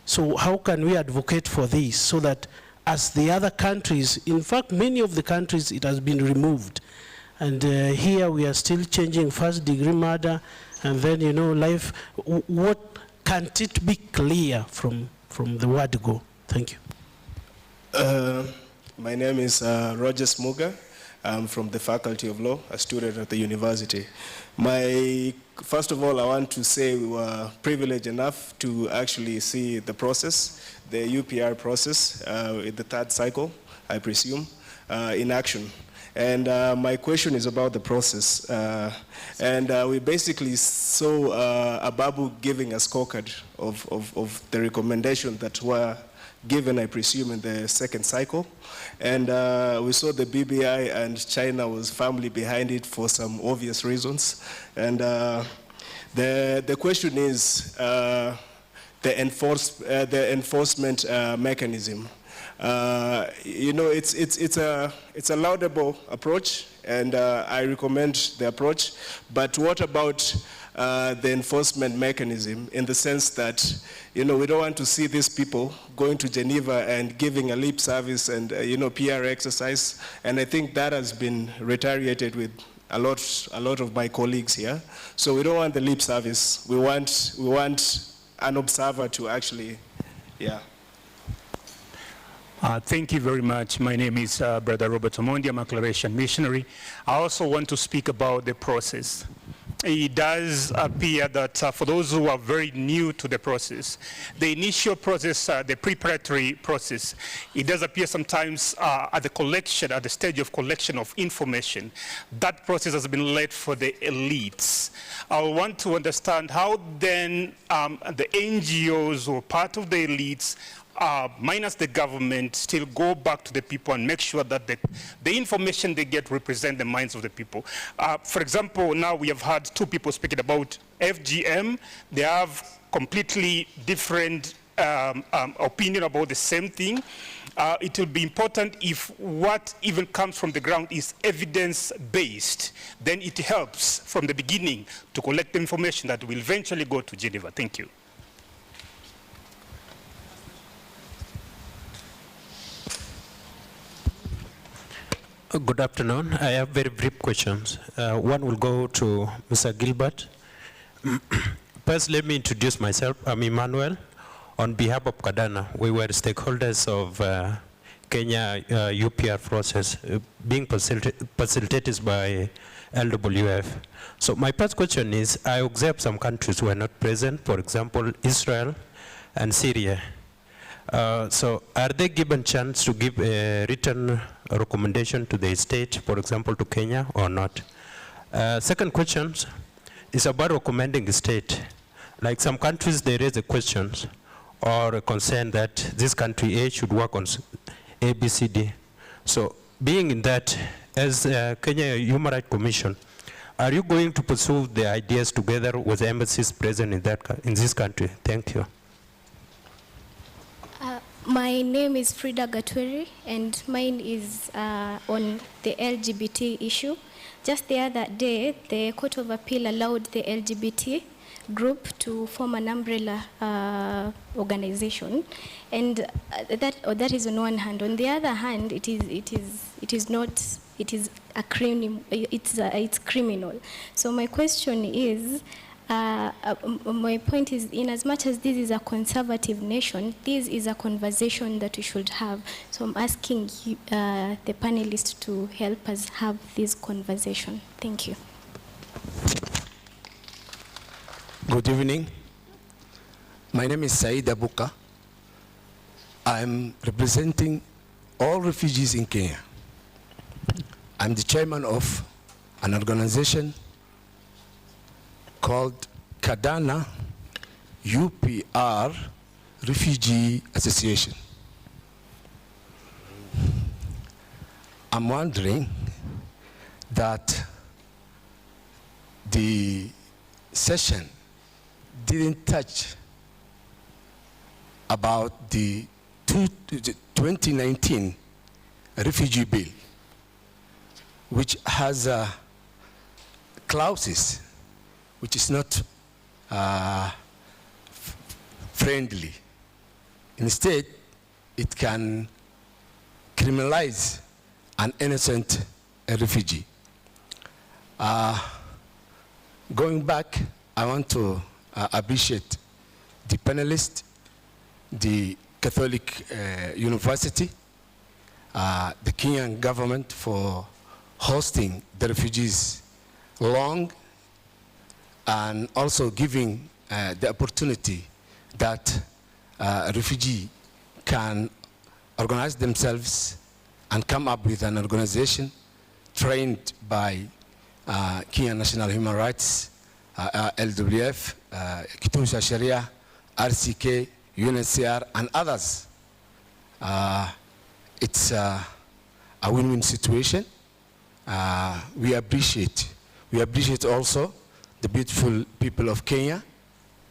So how can we advocate for this so that as the other countries, in fact, many of the countries, it has been removed. And here we are still changing first-degree murder, and then, you know, life. What can't it be clear from the word go? Thank you. My name is Roger Smuga. I'm from the Faculty of Law, a student at the university. First of all, I want to say we were privileged enough to actually see the process, the UPR process, in the 3rd cycle, I presume, in action. And my question is about the process. We basically saw Ababu giving a scorecard of the recommendation that were given, I presume, in the 2nd cycle. And we saw the BBI and China was firmly behind it for some obvious reasons. And the question is the enforcement mechanism. You know, it's a laudable approach, and I recommend the approach. But what about the enforcement mechanism, in the sense that, you know, we don't want to see these people going to Geneva and giving a lip service and, you know, PR exercise. And I think that has been reiterated with a lot of my colleagues here. So we don't want the lip service. We want an observer to actually, yeah. Thank you very much. My name is Brother Robert Omondi. I'm a Claretian missionary. I also want to speak about the process. It does appear that for those who are very new to the process, the initial process, the preparatory process, it does appear sometimes at the stage of collection of information, that process has been led for the elites. I want to understand how then the NGOs who are part of the elites minus the government, still go back to the people and make sure that the information they get represent the minds of the people. For example, now we have had two people speaking about FGM. They have completely different opinion about the same thing. It will be important if what even comes from the ground is evidence-based, then it helps from the beginning to collect the information that will eventually go to Geneva. Thank you. Good afternoon. I have very brief questions. One will go to Mr. Gilbert. First, let me introduce myself. I'm Emmanuel. On behalf of Kadana, we were stakeholders of Kenya UPR process being facilitated by LWF. So my first question is, I observed some countries were not present, for example, Israel and Syria. So are they given chance to give a written recommendation to the state, for example, to Kenya, or not? Second question is about recommending the state. Like some countries, they raise the questions or a concern that this country A should work on A, B, C, D. So being in that, as Kenya Human Rights Commission, are you going to pursue the ideas together with the embassies present in this country? Thank you. My name is Frida Gatweri, and mine is on the LGBT issue. Just the other day, the Court of Appeal allowed the LGBT group to form an umbrella organization, and that is on one hand. On the other hand, it is it's criminal. So my question is, my point is, in as much as this is a conservative nation, this is a conversation that we should have. So I'm asking the panelists to help us have this conversation. Thank you. Good evening. My name is Saida Buka. I'm representing all refugees in Kenya. I'm the chairman of an organization called Kadana UPR Refugee Association. I'm wondering that the session didn't touch about the 2019 refugee bill, which has clauses which is not friendly. Instead, it can criminalize an innocent refugee. Going back, I want to appreciate the panelists, the Catholic University, the Kenyan government for hosting the refugees long, and also giving the opportunity that refugee can organize themselves and come up with an organization trained by Kenya National Human Rights, LWF, Kituo Sharia, RCK, UNHCR, and others. It's a win-win situation. We appreciate also the beautiful people of Kenya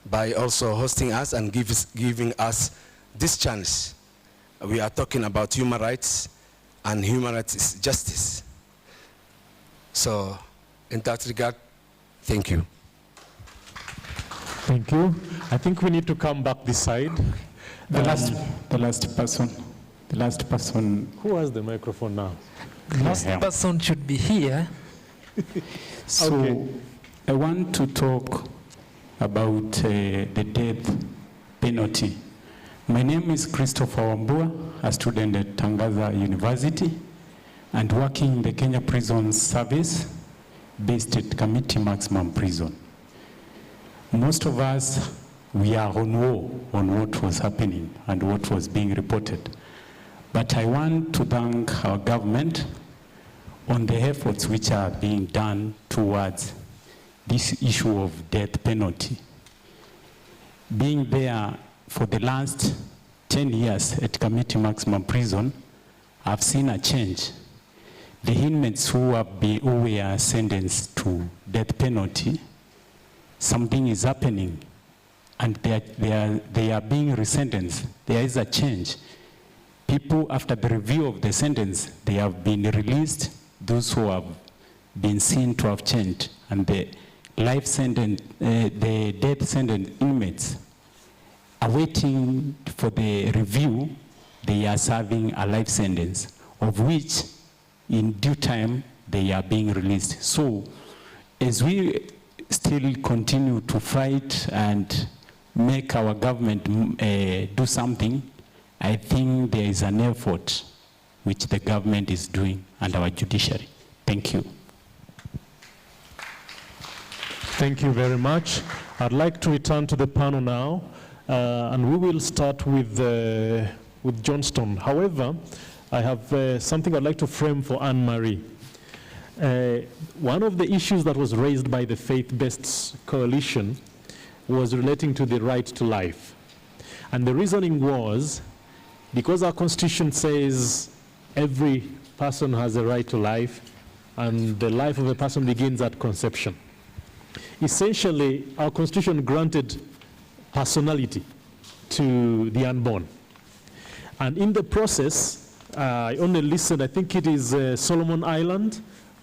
by also hosting us and giving us this chance. We are talking about human rights, and human rights is justice. So in that regard, thank you. Thank you. I think we need to come back this side. The last person. Who has the microphone now? The last person should be here. So okay. I want to talk about the death penalty. My name is Christopher Wambua, a student at Tangaza University, and working in the Kenya Prison Service based at Kamiti Maximum Prison. Most of us, we are on war on what was happening and what was being reported. But I want to thank our government on the efforts which are being done towards this issue of death penalty. Being there for the last 10 years at Community Maximum Prison, I've seen a change. The inmates who were sentenced to death penalty, something is happening, and they are being resentenced. There is a change. People, after the review of the sentence, they have been released. Those who have been seen to have changed, and the life sentence, the death sentence inmates are waiting for the review. They are serving a life sentence, of which in due time they are being released. So as we still continue to fight and make our government do something, I think there is an effort which the government is doing and our judiciary. Thank you. Thank you very much. I'd like to return to the panel now, and we will start with Johnston. However, I have something I'd like to frame for Anne-Marie. One of the issues that was raised by the Faith-Based Coalition was relating to the right to life. And the reasoning was, because our Constitution says every person has a right to life, and the life of a person begins at conception. Essentially, our Constitution granted personality to the unborn. And in the process, I only listened, I think it is Solomon Island,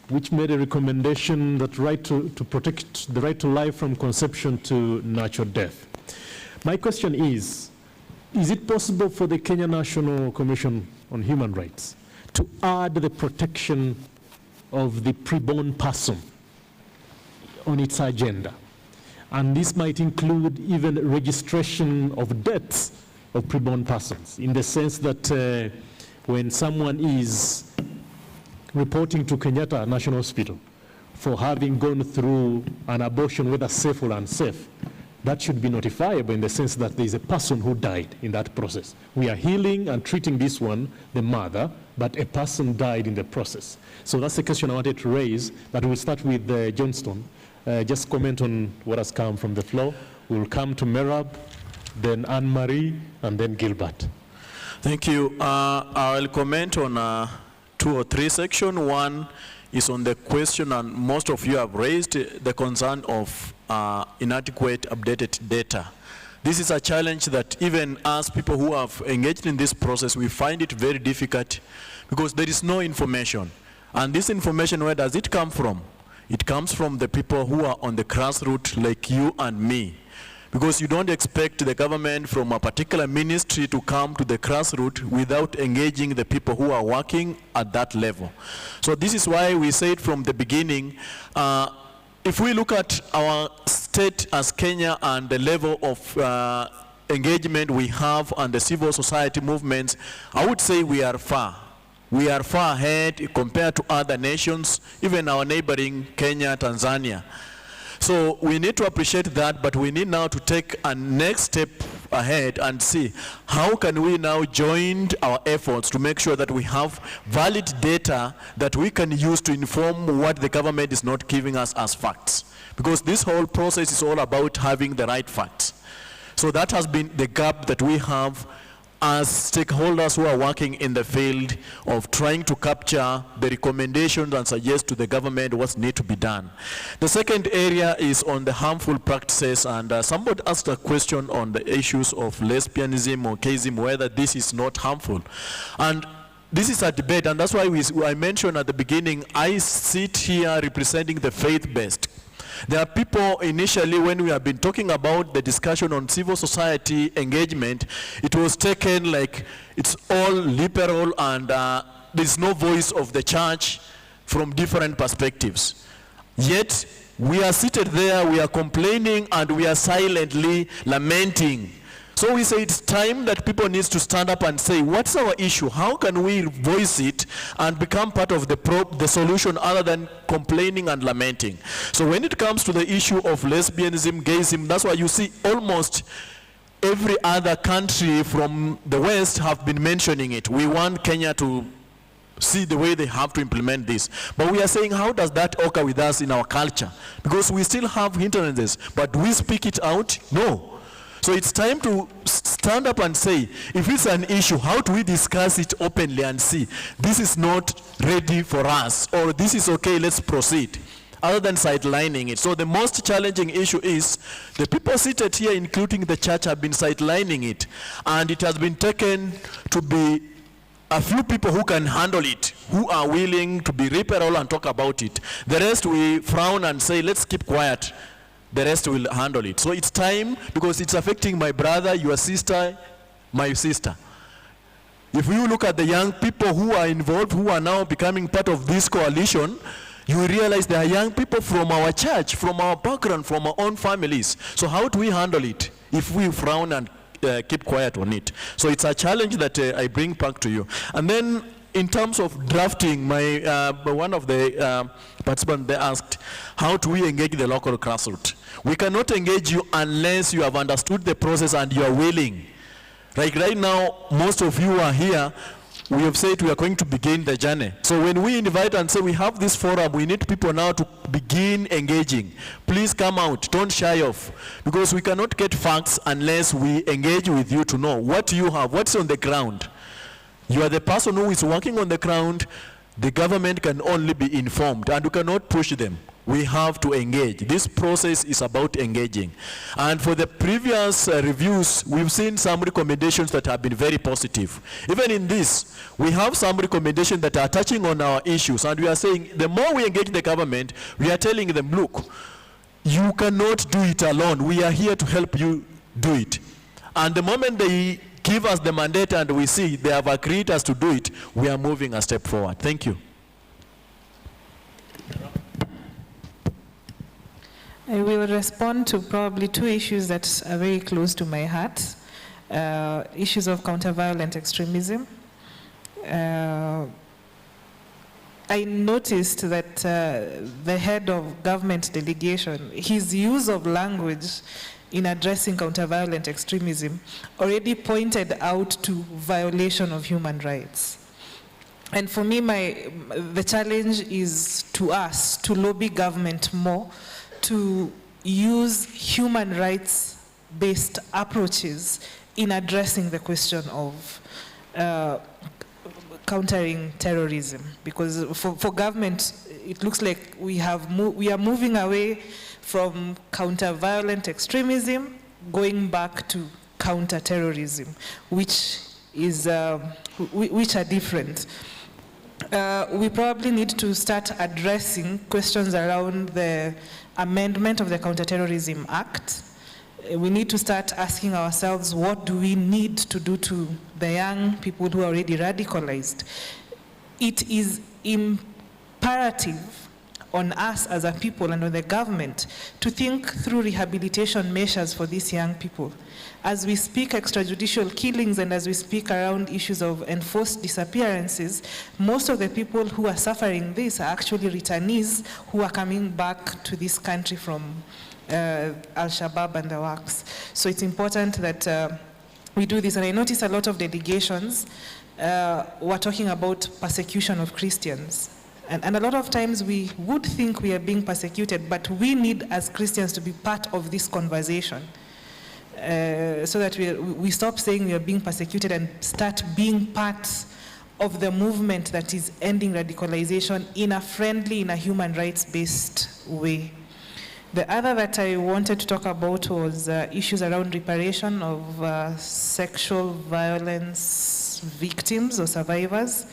which made a recommendation that to protect the right to life from conception to natural death. My question is it possible for the Kenya National Commission on Human Rights to add the protection of the preborn person on its agenda? And this might include even registration of deaths of preborn persons, in the sense that when someone is reporting to Kenyatta National Hospital for having gone through an abortion, whether safe or unsafe, that should be notifiable in the sense that there is a person who died in that process. We are healing and treating this one, the mother, but a person died in the process. So that's the question I wanted to raise, but we'll start with Johnston. Just comment on what has come from the floor. We'll come to Merab, then Anne-Marie, and then Gilbert. Thank you. I'll comment on 2 or 3 sections. One is on the question, and most of you have raised the concern of inadequate updated data. This is a challenge that even as people who have engaged in this process, we find it very difficult because there is no information. And this information, where does it come from? It comes from the people who are on the grassroots like you and me. Because you don't expect the government from a particular ministry to come to the grassroots without engaging the people who are working at that level. So this is why we said from the beginning, if we look at our state as Kenya and the level of engagement we have and the civil society movements, I would say we are far. We are far ahead compared to other nations, even our neighboring Kenya, Tanzania. So we need to appreciate that, but we need now to take a next step ahead and see how can we now join our efforts to make sure that we have valid data that we can use to inform what the government is not giving us as facts. Because this whole process is all about having the right facts. So that has been the gap that we have as stakeholders who are working in the field of trying to capture the recommendations and suggest to the government what needs to be done. The second area is on the harmful practices, and somebody asked a question on the issues of lesbianism or gayism, whether this is not harmful. And this is a debate, and that's why I mentioned at the beginning, I sit here representing the faith-based. There are people initially, when we have been talking about the discussion on civil society engagement, it was taken like it's all liberal and there's no voice of the church from different perspectives. Yet, we are seated there, we are complaining, and we are silently lamenting. So we say it's time that people need to stand up and say, what's our issue? How can we voice it and become part of the solution other than complaining and lamenting? So when it comes to the issue of lesbianism, gayism, that's why you see almost every other country from the West have been mentioning it. We want Kenya to see the way they have to implement this. But we are saying, how does that occur with us in our culture? Because we still have hindrances, but do we speak it out? No. So it's time to stand up and say, if it's an issue, how do we discuss it openly and see, this is not ready for us, or this is okay, let's proceed, other than sidelining it. So the most challenging issue is the people seated here, including the church, have been sidelining it, and it has been taken to be a few people who can handle it, who are willing to be liberal and talk about it. The rest we frown and say, let's keep quiet. The rest will handle it. So it's time, because it's affecting my brother, your sister, my sister. If you look at the young people who are involved, who are now becoming part of this coalition, you will realize there are young people from our church, from our background, from our own families. So how do we handle it if we frown and keep quiet on it? So it's a challenge that I bring back to you. And then in terms of drafting, one of the participants, they asked, how do we engage the local grassroots? We cannot engage you unless you have understood the process and you are willing. Like right now, most of you are here, we have said we are going to begin the journey. So when we invite and say we have this forum, we need people now to begin engaging. Please come out, don't shy off, because we cannot get facts unless we engage with you to know what you have, what's on the ground. You are the person who is working on the ground. The government can only be informed, and we cannot push them. We have to engage. This process is about engaging. And for the previous reviews, we've seen some recommendations that have been very positive. Even in this, we have some recommendations that are touching on our issues, and we are saying the more we engage the government, we are telling them, look, you cannot do it alone. We are here to help you do it. And the moment they give us the mandate and we see they have agreed us to do it, we are moving a step forward. Thank you. I will respond to probably two issues that are very close to my heart. Issues of counter-violent extremism. I noticed that the head of government delegation, his use of language in addressing counter-violent extremism already pointed out to violation of human rights. And for me, the challenge is to us to lobby government more to use human rights-based approaches in addressing the question of countering terrorism. Because for government, it looks like we are moving away from counter-violent extremism, going back to counter-terrorism, which are different. We probably need to start addressing questions around the amendment of the Counterterrorism Act. We need to start asking ourselves, what do we need to do to the young people who are already radicalized? It is imperative on us as a people and on the government to think through rehabilitation measures for these young people. As we speak extrajudicial killings and as we speak around issues of enforced disappearances, most of the people who are suffering this are actually returnees who are coming back to this country from Al-Shabaab and the works. So it's important that we do this. And I notice a lot of delegations were talking about persecution of Christians. And a lot of times we would think we are being persecuted, but we need as Christians to be part of this conversation. So that we stop saying we are being persecuted and start being part of the movement that is ending radicalization in a friendly, in a human rights-based way. The other that I wanted to talk about was issues around reparation of sexual violence victims or survivors.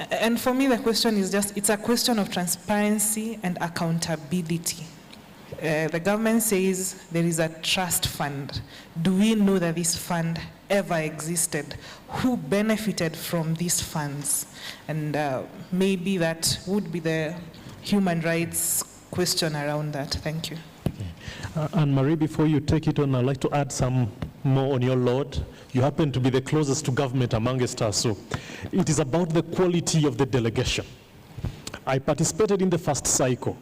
And for me, the question is it's a question of transparency and accountability. The government says there is a trust fund. Do we know that this fund ever existed? Who benefited from these funds? And maybe that would be the human rights question around that. Thank you. Anne-Marie, before you take it on, I'd like to add some more on your load. You happen to be the closest to government amongst us, so it is about the quality of the delegation. I participated in the first cycle,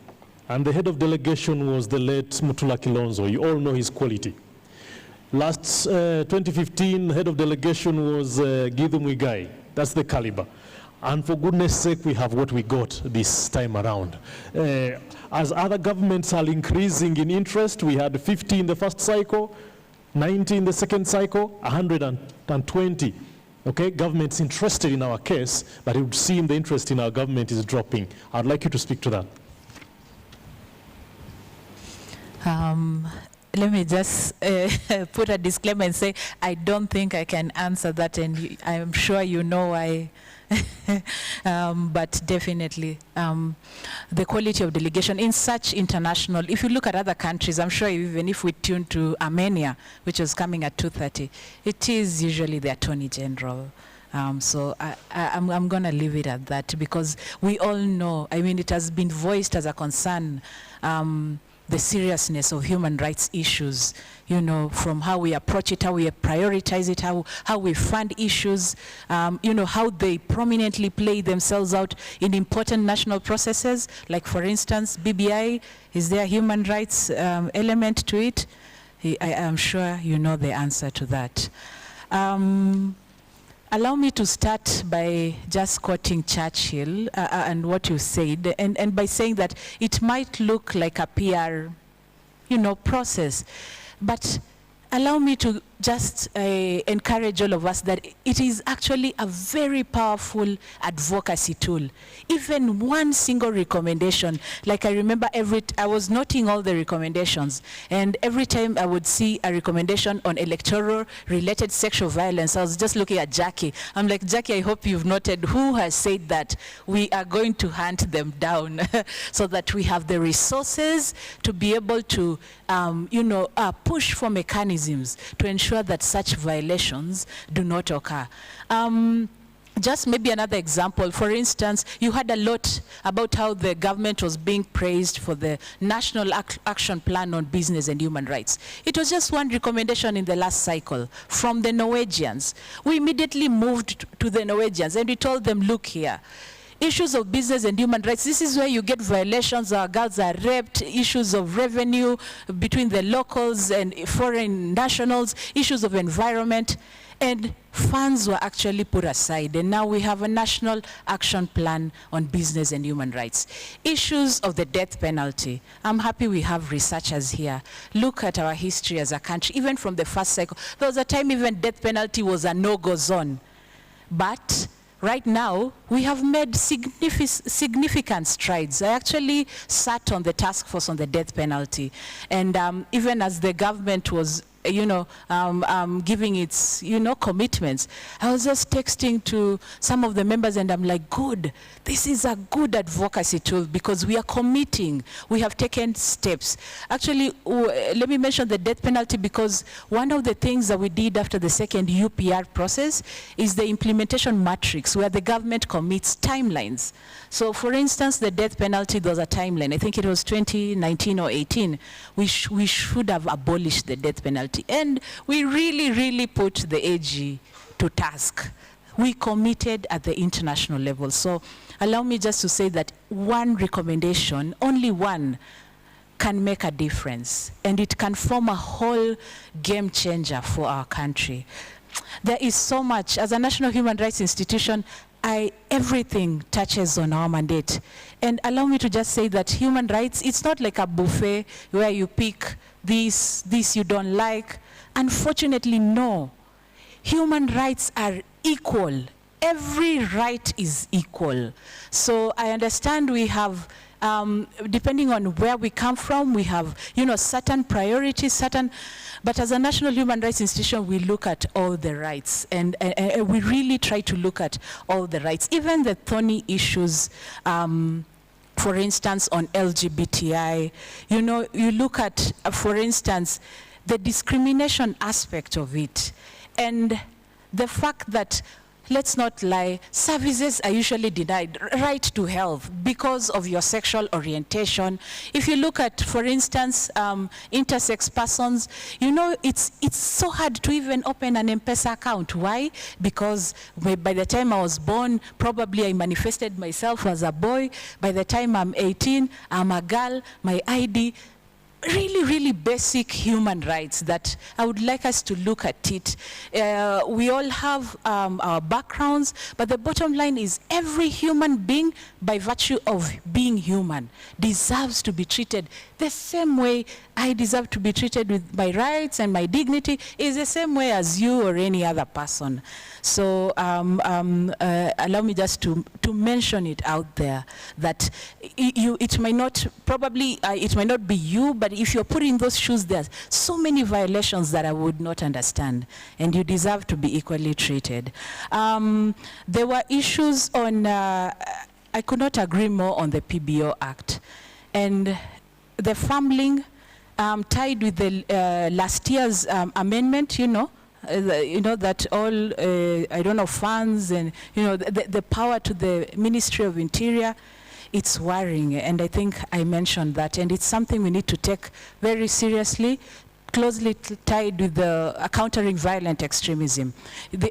and the head of delegation was the late Mutula Kilonzo. You all know his quality. Last 2015, head of delegation was Githu Muigai. That's the caliber. And for goodness sake, we have what we got this time around. As other governments are increasing in interest, we had 50 in the first cycle, 90 in the second cycle, 120. Okay, government's interested in our case, but it would seem the interest in our government is dropping. I'd like you to speak to that. Let me just put a disclaimer and say I don't think I can answer that, and I'm sure you know why. But definitely, the quality of delegation in such international, if you look at other countries, I'm sure even if we tune to Armenia, which is coming at 2:30, it is usually the Attorney General. So I'm going to leave it at that, because we all know, I mean, it has been voiced as a concern, the seriousness of human rights issues, you know, from how we approach it, how we prioritize it, how we fund issues, you know, how they prominently play themselves out in important national processes. Like, for instance, BBI, is there a human rights element to it? I am sure you know the answer to that. Allow me to start by just quoting Churchill and what you said, and by saying that it might look like a PR, you know, process, but allow me to just encourage all of us that it is actually a very powerful advocacy tool. Even one single recommendation, like I remember I was noting all the recommendations, and every time I would see a recommendation on electoral related sexual violence, I was just looking at Jackie. I'm like, Jackie, I hope you've noted who has said that. We are going to hunt them down so that we have the resources to be able to, you know, push for mechanisms to ensure that such violations do not occur. Just maybe another example, for instance, you heard a lot about how the government was being praised for the National Action Plan on Business and Human Rights. It was just one recommendation in the last cycle from the Norwegians. We immediately moved to the Norwegians and we told them, look here, issues of business and human rights, this is where you get violations. Our girls are raped, issues of revenue between the locals and foreign nationals, issues of environment, and funds were actually put aside. And now we have a national action plan on business and human rights. Issues of the death penalty. I'm happy we have researchers here. Look at our history as a country, even from the first cycle. There was a time even death penalty was a no-go zone. But right now, we have made significant strides. I actually sat on the task force on the death penalty. And even as the government was, you know, giving its, you know, commitments, I was just texting to some of the members and I'm like, good, this is a good advocacy tool because we are committing, we have taken steps. Actually, let me mention the death penalty because one of the things that we did after the second UPR process is the implementation matrix where the government commits timelines. So for instance, the death penalty, there was a timeline, I think it was 2019 or 18, we should have abolished the death penalty. And we really put the AG to task. We committed at the international level. So allow me just to say that one recommendation, only one, can make a difference. And it can form a whole game changer for our country. There is so much. As a national human rights institution, everything touches on our mandate. And allow me to just say that human rights, it's not like a buffet where you pick this you don't like. Unfortunately, no. Human rights are equal. Every right is equal. So I understand we have, depending on where we come from, we have, you know, certain priorities, but as a national human rights institution, we look at all the rights, and we really try to look at all the rights, even the thorny issues, for instance, on LGBTI. You know, you look at, for instance, the discrimination aspect of it, and the fact that, let's not lie, services are usually denied, right to health, because of your sexual orientation. If you look at, for instance, intersex persons, you know, it's so hard to even open an M-Pesa account. Why? Because by the time I was born, probably I manifested myself as a boy. By the time I'm 18, I'm a girl, my ID. really, really basic human rights that I would like us to look at it. We all have our backgrounds, but the bottom line is every human being, by virtue of being human, deserves to be treated the same way I deserve to be treated with my rights and my dignity is the same way as you or any other person. So allow me just to mention it out there that it might not, probably it might not be you, but if you're put in those shoes, there's so many violations that I would not understand, and you deserve to be equally treated. There were issues on, I could not agree more on the PBO Act, and the fumbling tied with the last year's amendment, that all, I don't know, funds and, the power to the Ministry of Interior, it's worrying. And I think I mentioned that. And it's something we need to take very seriously, closely tied with the countering violent extremism.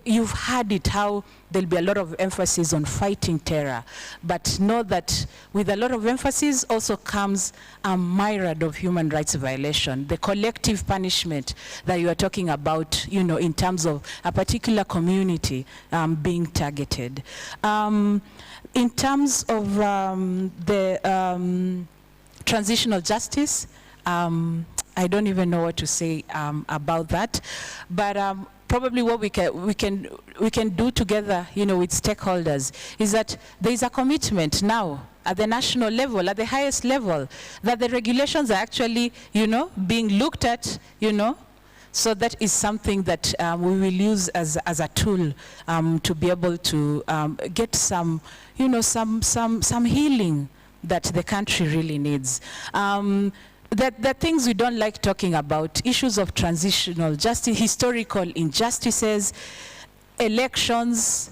You've heard it, how there'll be a lot of emphasis on fighting terror. But know that with a lot of emphasis also comes a myriad of human rights violation. The collective punishment that you are talking about, in terms of a particular community being targeted. In terms of the transitional justice, I don't even know what to say about that, but probably what we can do together, with stakeholders, is that there is a commitment now at the national level, at the highest level, that the regulations are actually, being looked at, So that is something that we will use as a tool to be able to get some, some healing that the country really needs. The things we don't like talking about, issues of transitional justice, historical injustices, elections,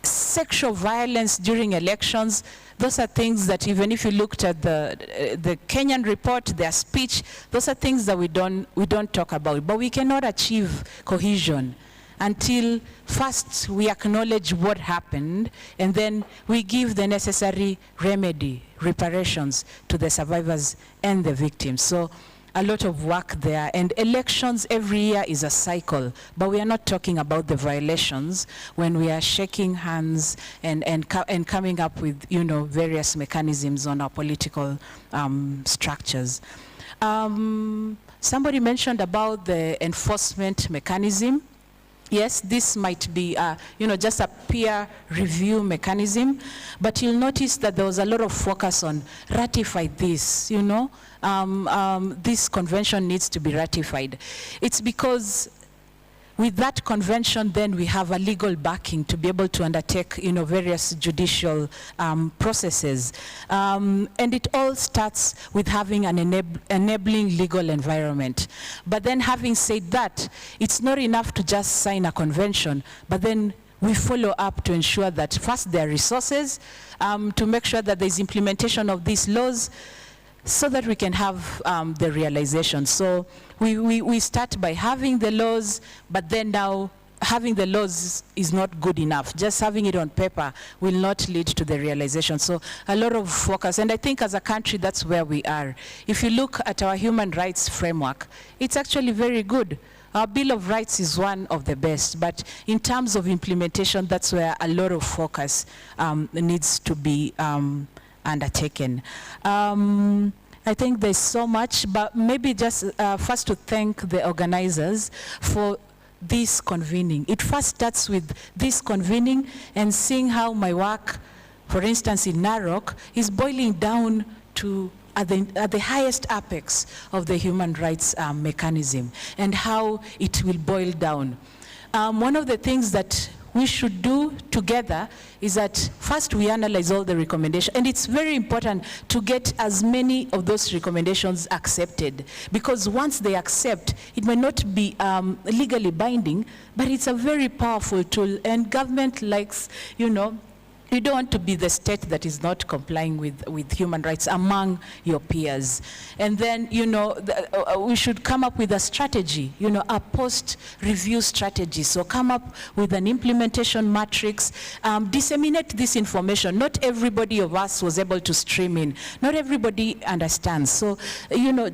sexual violence during elections. Those are things that even if you looked at the Kenyan report, their speech, those are things that we don't talk about. But we cannot achieve cohesion until first we acknowledge what happened, and then we give the necessary remedy, reparations to the survivors and the victims. So a lot of work there, and elections every year is a cycle, but we are not talking about the violations when we are shaking hands and coming up with various mechanisms on our political structures. Somebody mentioned about the enforcement mechanism. Yes, this might be, just a peer review mechanism, but you'll notice that there was a lot of focus on ratify this, this convention needs to be ratified. It's because with that convention, then we have a legal backing to be able to undertake, various judicial processes. And it all starts with having an enabling legal environment. But then having said that, it's not enough to just sign a convention, but then we follow up to ensure that first there are resources to make sure that there's implementation of these laws, so that we can have the realization. So we start by having the laws, but then now having the laws is not good enough. Just having it on paper will not lead to the realization. So a lot of focus, and I think as a country, that's where we are. If you look at our human rights framework, it's actually very good. Our Bill of Rights is one of the best, but in terms of implementation, that's where a lot of focus needs to be undertaken. I think there's so much, but maybe just first to thank the organizers for this convening. It first starts with this convening and seeing how my work, for instance, in Narok, is boiling down to at the highest apex of the human rights mechanism, and how it will boil down. One of the things that we should do together is that first we analyze all the recommendations, and it's very important to get as many of those recommendations accepted, because once they accept, it may not be legally binding, but it's a very powerful tool, and government likes, you don't want to be the state that is not complying with human rights among your peers. And then, we should come up with a strategy, a post-review strategy. So come up with an implementation matrix, disseminate this information. Not everybody of us was able to stream in. Not everybody understands. So,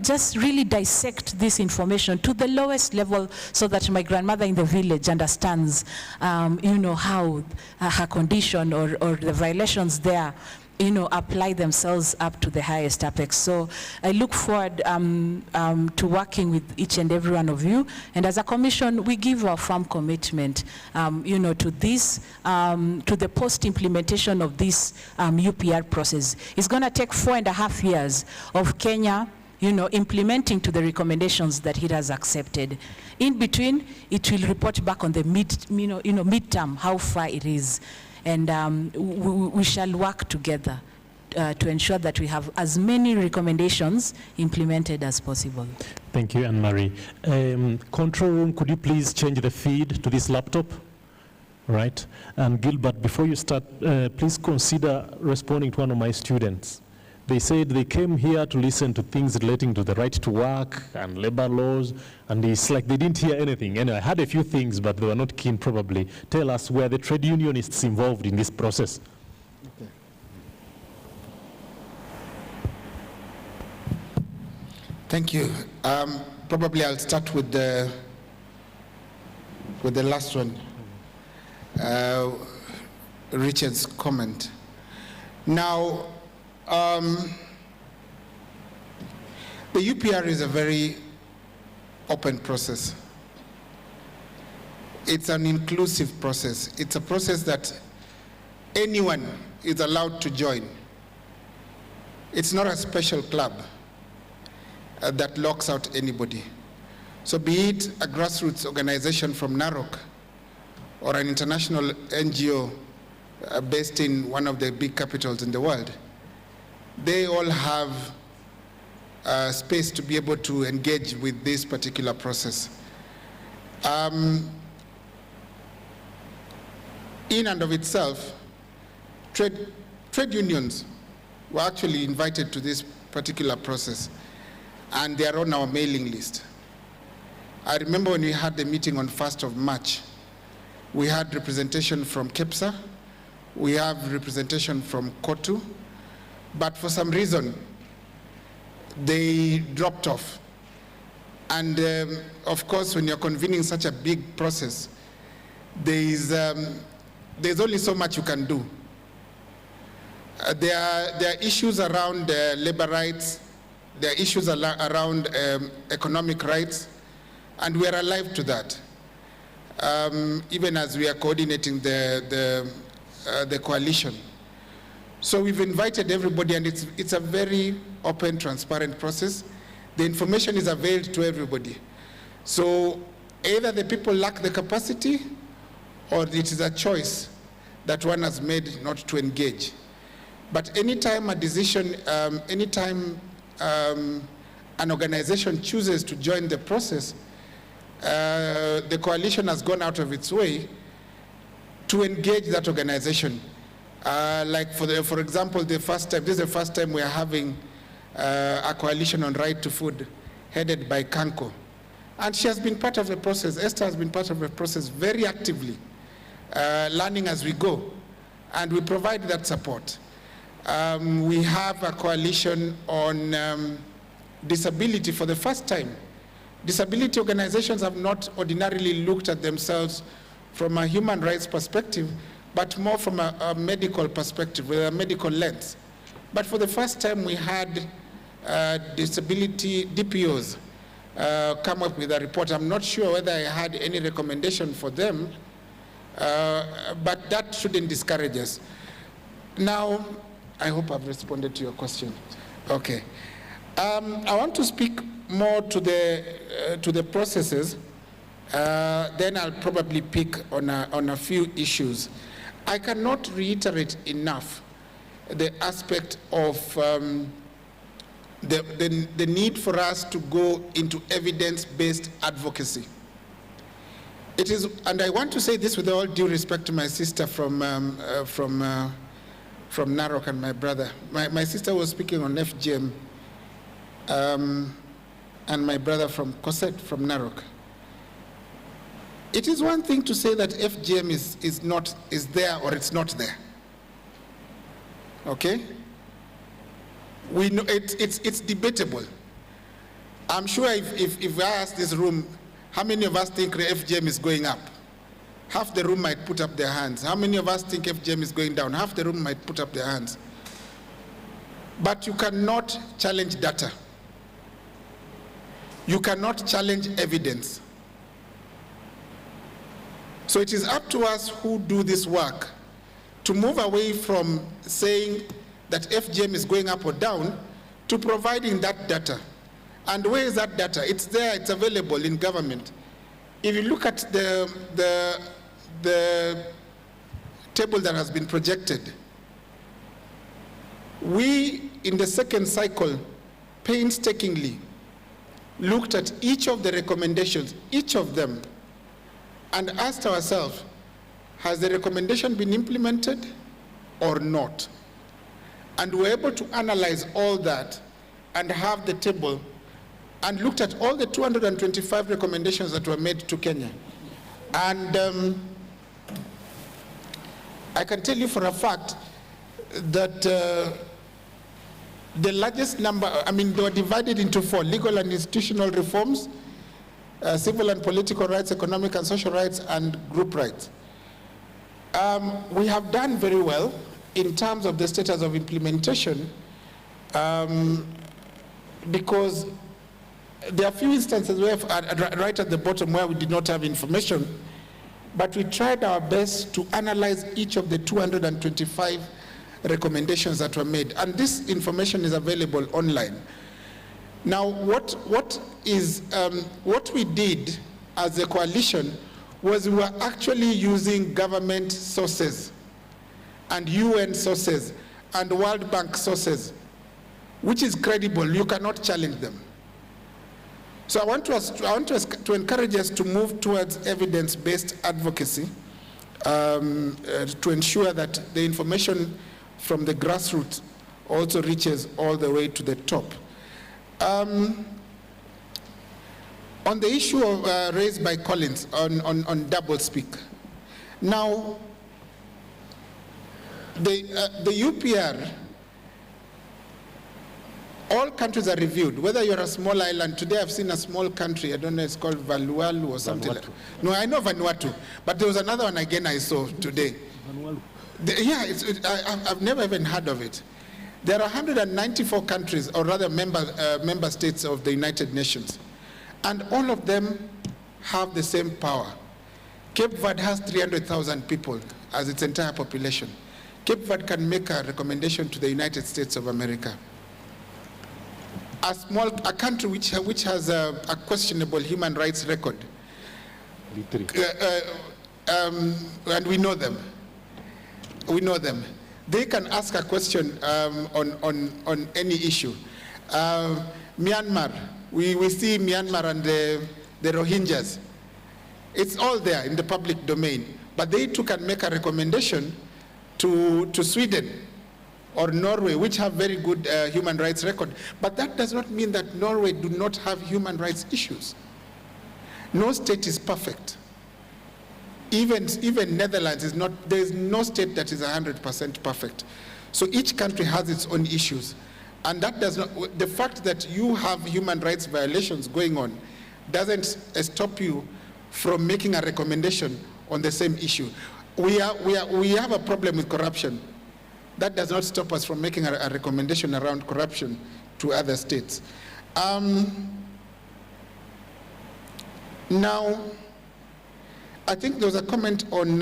just really dissect this information to the lowest level so that my grandmother in the village understands, how her condition or the violations there, apply themselves up to the highest apex. So I look forward to working with each and every one of you. And as a commission, we give our firm commitment, to this, to the post-implementation of this UPR process. It's going to take 4.5 years of Kenya, implementing to the recommendations that it has accepted. In between, it will report back on the midterm, how far it is. And we shall work together to ensure that we have as many recommendations implemented as possible. Thank you, Anne-Marie. Control room, could you please change the feed to this laptop? Right. And Gilbert, before you start, please consider responding to one of my students. They said they came here to listen to things relating to the right to work and labor laws, and it's like they didn't hear anything. Anyway, I had a few things, but they were not keen probably. Tell us where the trade unionists involved in this process. Okay. Thank you. Probably I'll start with the last one, Richard's comment. Now, the UPR is a very open process. It's an inclusive process. It's a process that anyone is allowed to join. It's not a special club that locks out anybody. So be it a grassroots organization from Narok or an international NGO based in one of the big capitals in the world, they all have space to be able to engage with this particular process. In and of itself, trade unions were actually invited to this particular process, and they are on our mailing list. I remember when we had the meeting on 1st of March, we had representation from KEPSA, we have representation from KOTU, but for some reason, they dropped off. And of course, when you're convening such a big process, there's only so much you can do. There are issues around labor rights, there are issues around economic rights, and we are alive to that. Even as we are coordinating the coalition. So we've invited everybody, and it's a very open, transparent process. The information is availed to everybody. So either the people lack the capacity, or it is a choice that one has made not to engage. But anytime a decision, anytime an organization chooses to join the process, the coalition has gone out of its way to engage that organization. Like for example, this is the first time we are having a coalition on right to food headed by Kanko. And she has been part of the process. Esther has been part of the process very actively, learning as we go. And we provide that support. We have a coalition on disability for the first time. Disability organizations have not ordinarily looked at themselves from a human rights perspective, but more from a medical perspective, with a medical lens. But for the first time, we had disability DPOs come up with a report. I'm not sure whether I had any recommendation for them, but that shouldn't discourage us. Now, I hope I've responded to your question. Okay. I want to speak more to the processes. Then I'll probably pick on a few issues. I cannot reiterate enough the aspect of the need for us to go into evidence-based advocacy. It is, and I want to say this with all due respect to my sister from from Narok and my brother. My sister was speaking on FGM, and my brother from Cosset from Narok. It is one thing to say that FGM is there or it's not there. Okay? We know it's debatable. I'm sure if I ask this room, how many of us think FGM is going up? Half the room might put up their hands. How many of us think FGM is going down? Half the room might put up their hands. But you cannot challenge data. You cannot challenge evidence. So it is up to us who do this work to move away from saying that FGM is going up or down to providing that data. And where is that data? It's there, it's available in government. If you look at the table that has been projected, we, in the second cycle, painstakingly looked at each of the recommendations, each of them, and asked ourselves, has the recommendation been implemented or not? And we're able to analyze all that and have the table and looked at all the 225 recommendations that were made to Kenya. And I can tell you for a fact that the largest number, they were divided into 4: legal and institutional reforms, civil and political rights, economic and social rights, and group rights. We have done very well in terms of the status of implementation, because there are a few instances where, right at the bottom, where we did not have information, but we tried our best to analyze each of the 225 recommendations that were made, and this information is available online. Now, what we did as a coalition was we were actually using government sources and UN sources and World Bank sources, which is credible. You cannot challenge them. So I want to encourage us to move towards evidence-based advocacy to ensure that the information from the grassroots also reaches all the way to the top. On the issue raised by Collins on doublespeak, now the UPR, all countries are reviewed, whether you're a small island. Today I've seen a small country, I don't know, it's called Vanuatu or something like that. No, I know Vanuatu, but there was another one again I saw today. I've never even heard of it. There are 194 countries, or rather member states of the United Nations, and all of them have the same power. Cape Verde has 300,000 people as its entire population. Cape Verde can make a recommendation to the United States of America. A country which has a questionable human rights record, and we know them. They can ask a question on any issue. Myanmar, we see Myanmar and the Rohingyas. It's all there in the public domain. But they too can make a recommendation to Sweden or Norway, which have very good human rights record. But that does not mean that Norway do not have human rights issues. No state is perfect. Even Netherlands is not, there is no state that is 100% perfect. So each country has its own issues. And that does not, the fact that you have human rights violations going on doesn't stop you from making a recommendation on the same issue. We have a problem with corruption. That does not stop us from making a recommendation around corruption to other states. Now, I think there was a comment on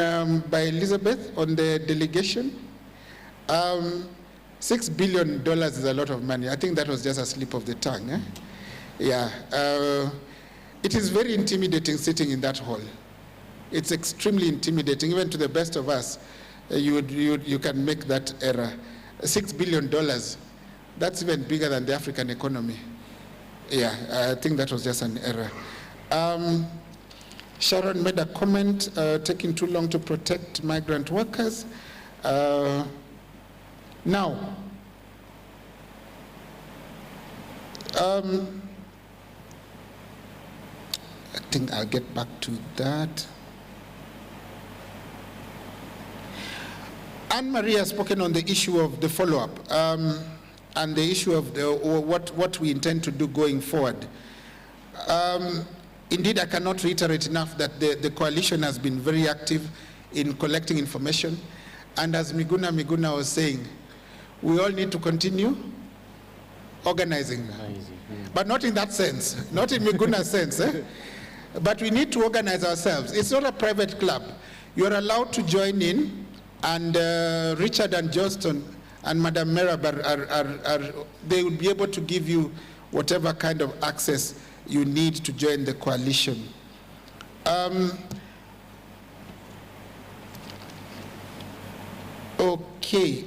by Elizabeth on the delegation. $6 billion is a lot of money. I think that was just a slip of the tongue. Eh? Yeah. It is very intimidating sitting in that hall. It's extremely intimidating, even to the best of us. You can make that error. $6 billion, that's even bigger than the African economy. Yeah, I think that was just an error. Sharon made a comment, taking too long to protect migrant workers. Now, I think I'll get back to that. Anne-Marie has spoken on the issue of the follow-up and the issue of what we intend to do going forward. Indeed, I cannot reiterate enough that the coalition has been very active in collecting information. And as Miguna was saying, we all need to continue organizing. But not in that sense, not in Miguna's sense. But we need to organize ourselves. It's not a private club. You're allowed to join in, and Richard and Johnston and Madam Merab they will be able to give you whatever kind of access you need to join the coalition. Okay.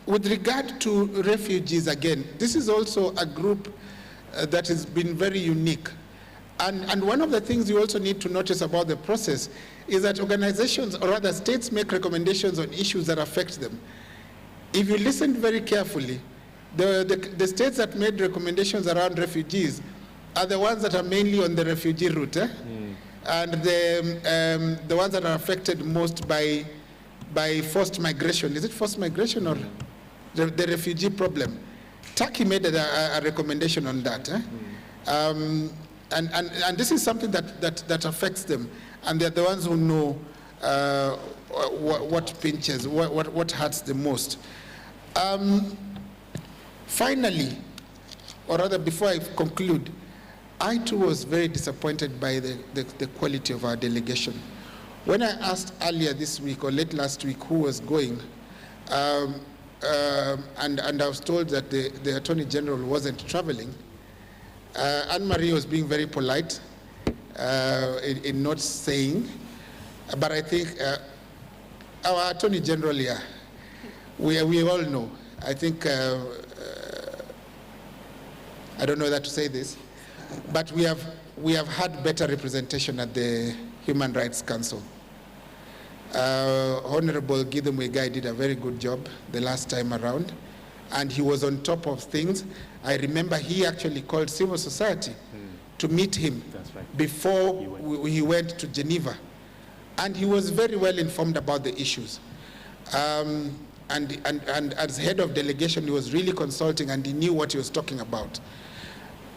With regard to refugees, again, this is also a group that has been very unique. And one of the things you also need to notice about the process is that organizations, or rather states, make recommendations on issues that affect them. If you listen very carefully, the states that made recommendations around refugees are the ones that are mainly on the refugee route, and the ones that are affected most by forced migration. Is it forced migration or the refugee problem? Turkey made a recommendation on that. And this is something that affects them, and they're the ones who know what pinches, what hurts the most. Finally, or rather before I conclude, I too was very disappointed by the quality of our delegation. When I asked earlier this week or late last week who was going, and I was told that the Attorney General wasn't traveling, Anne-Marie was being very polite in not saying, but I think our Attorney General here, we all know. I think, I don't know that to say this, but we have had better representation at the Human Rights Council. Honorable Gideon Muigai did a very good job the last time around, and he was on top of things. I remember he actually called civil society to meet him before he went to Geneva, and he was very well informed about the issues. And as head of delegation, he was really consulting, and he knew what he was talking about.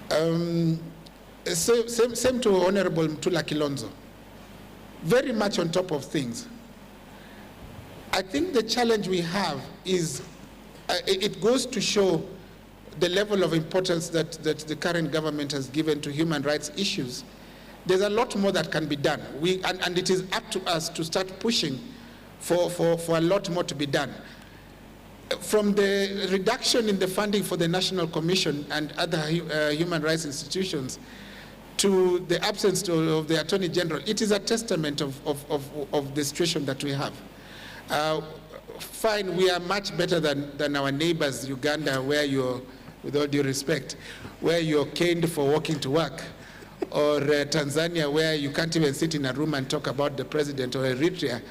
Same to Honorable Mtula Kilonzo, very much on top of things. I think the challenge we have is, it goes to show the level of importance that the current government has given to human rights issues. There's a lot more that can be done. And it is up to us to start pushing for a lot more to be done. From the reduction in the funding for the National Commission and other human rights institutions to the absence of the Attorney General, it is a testament of the situation that we have. Fine, we are much better than our neighbors, Uganda, where you're, with all due respect, where you're caned for walking to work, or Tanzania, where you can't even sit in a room and talk about the president, or Eritrea.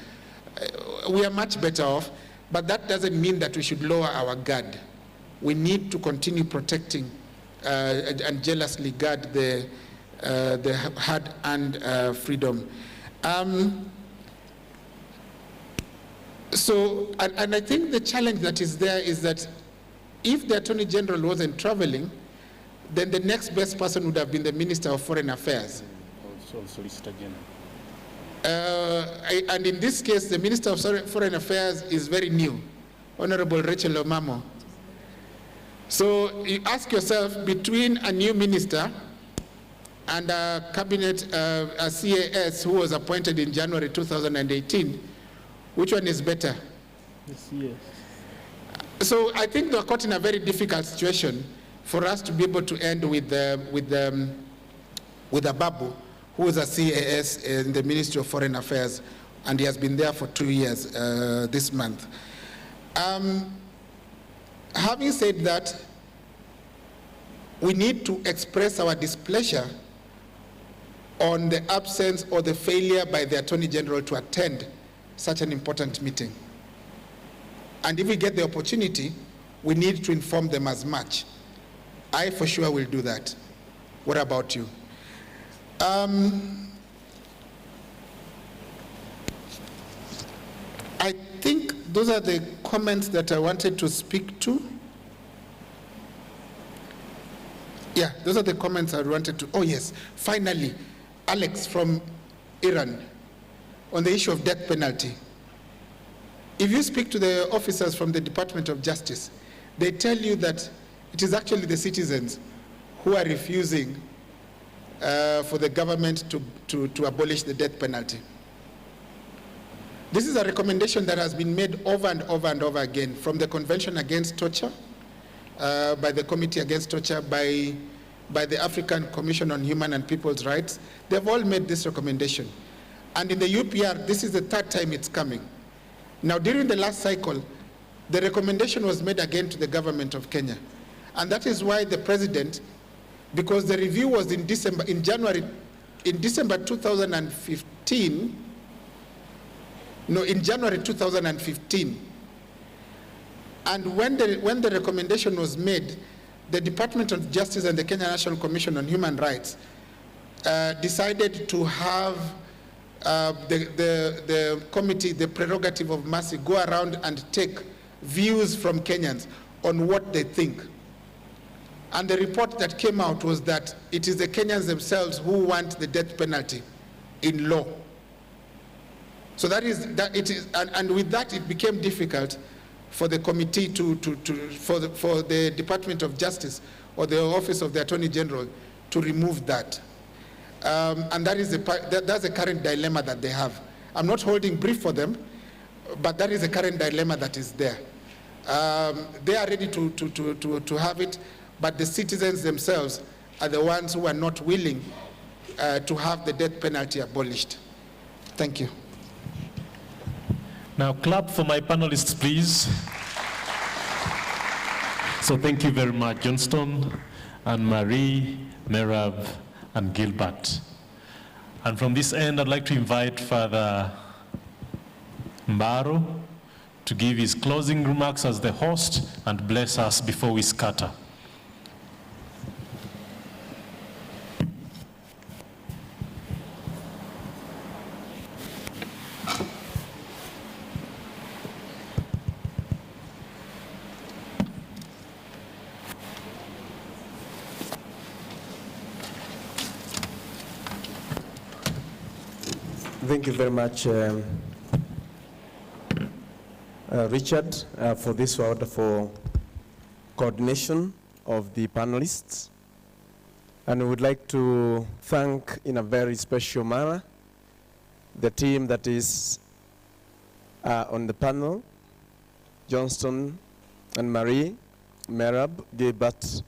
We are much better off, but that doesn't mean that we should lower our guard. We need to continue protecting and jealously guard the hard-earned freedom. So, and I think the challenge that is there is that if the Attorney General wasn't traveling, then the next best person would have been the Minister of Foreign Affairs. Also Solicitor General. And in this case, the Minister of Foreign Affairs is very new, Honorable Rachel Omamo. So you ask yourself, between a new minister and a cabinet, a CAS who was appointed in January 2018, which one is better? Yes. So I think we're caught in a very difficult situation for us to be able to end with Ababu, who is a CAS in the Ministry of Foreign Affairs, and he has been there for 2 years this month. Having said that, we need to express our displeasure on the absence or the failure by the Attorney General to attend such an important meeting. And if we get the opportunity, we need to inform them as much. I for sure will do that. What about you? I think those are the comments that I wanted to speak to. Yeah, those are the comments I wanted to. Oh yes, finally, Alex from Iran, on the issue of death penalty. If you speak to the officers from the Department of Justice, they tell you that it is actually the citizens who are refusing for the government to abolish the death penalty. This is a recommendation that has been made over and over and over again from the Convention Against Torture, by the Committee Against Torture, by the African Commission on Human and People's Rights. They've all made this recommendation. And in the UPR, this is the third time it's coming. Now, during the last cycle, the recommendation was made again to the government of Kenya. And that is why the president, because the review was in December 2015, in January 2015. And when the recommendation was made, the Department of Justice and the Kenya National Commission on Human Rights decided to have the committee, the prerogative of mercy, go around and take views from Kenyans on what they think. And the report that came out was that it is the Kenyans themselves who want the death penalty in law. So and with that it became difficult for the committee for the Department of Justice or the Office of the Attorney General to remove that. And that's the current dilemma that they have. I'm not holding brief for them, but that is the current dilemma that is there. They are ready to have it, but the citizens themselves are the ones who are not willing to have the death penalty abolished. Thank you. Now clap for my panelists, please. So thank you very much, Johnston, Anne-Marie, Merab, and Gilbert. And from this end, I'd like to invite Father Mbaro to give his closing remarks as the host and bless us before we scatter. Thank you very much, Richard, for this wonderful coordination of the panelists. And we would like to thank in a very special manner the team that is on the panel, Johnston and Marie, Merab, Gilbert,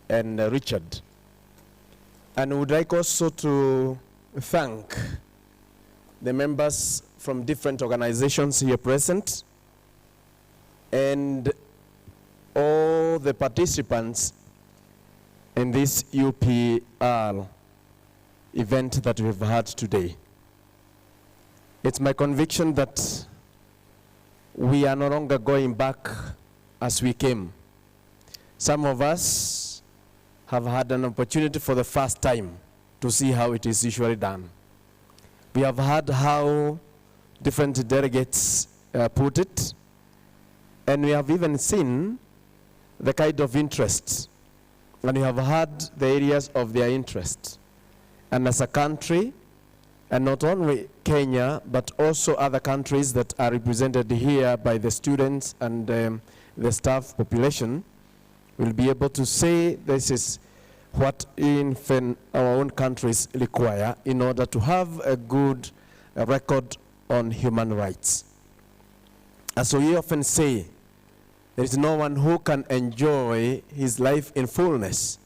and Richard. And we would like also to thank the members from different organizations here present, and all the participants in this UPR event that we've had today. It's my conviction that we are no longer going back as we came. Some of us have had an opportunity for the first time to see how it is usually done. We have heard how different delegates put it, and we have even seen the kind of interest, and we have heard the areas of their interest. And as a country, and not only Kenya, but also other countries that are represented here by the students and the staff population, will be able to say this is what even our own countries require in order to have a good record on human rights. As we often say, there is no one who can enjoy his life in fullness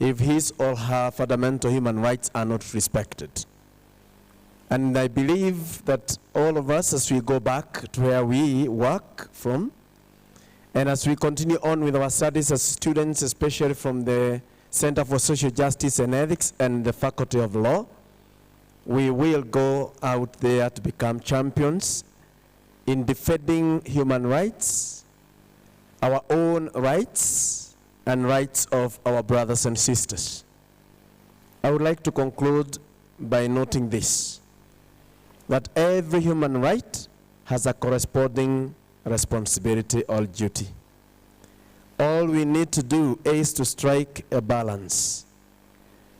if his or her fundamental human rights are not respected. And I believe that all of us, as we go back to where we work from, and as we continue on with our studies as students, especially from the Center for Social Justice and Ethics and the Faculty of Law, we will go out there to become champions in defending human rights, our own rights, and rights of our brothers and sisters. I would like to conclude by noting this, that every human right has a corresponding responsibility or duty. All we need to do is to strike a balance.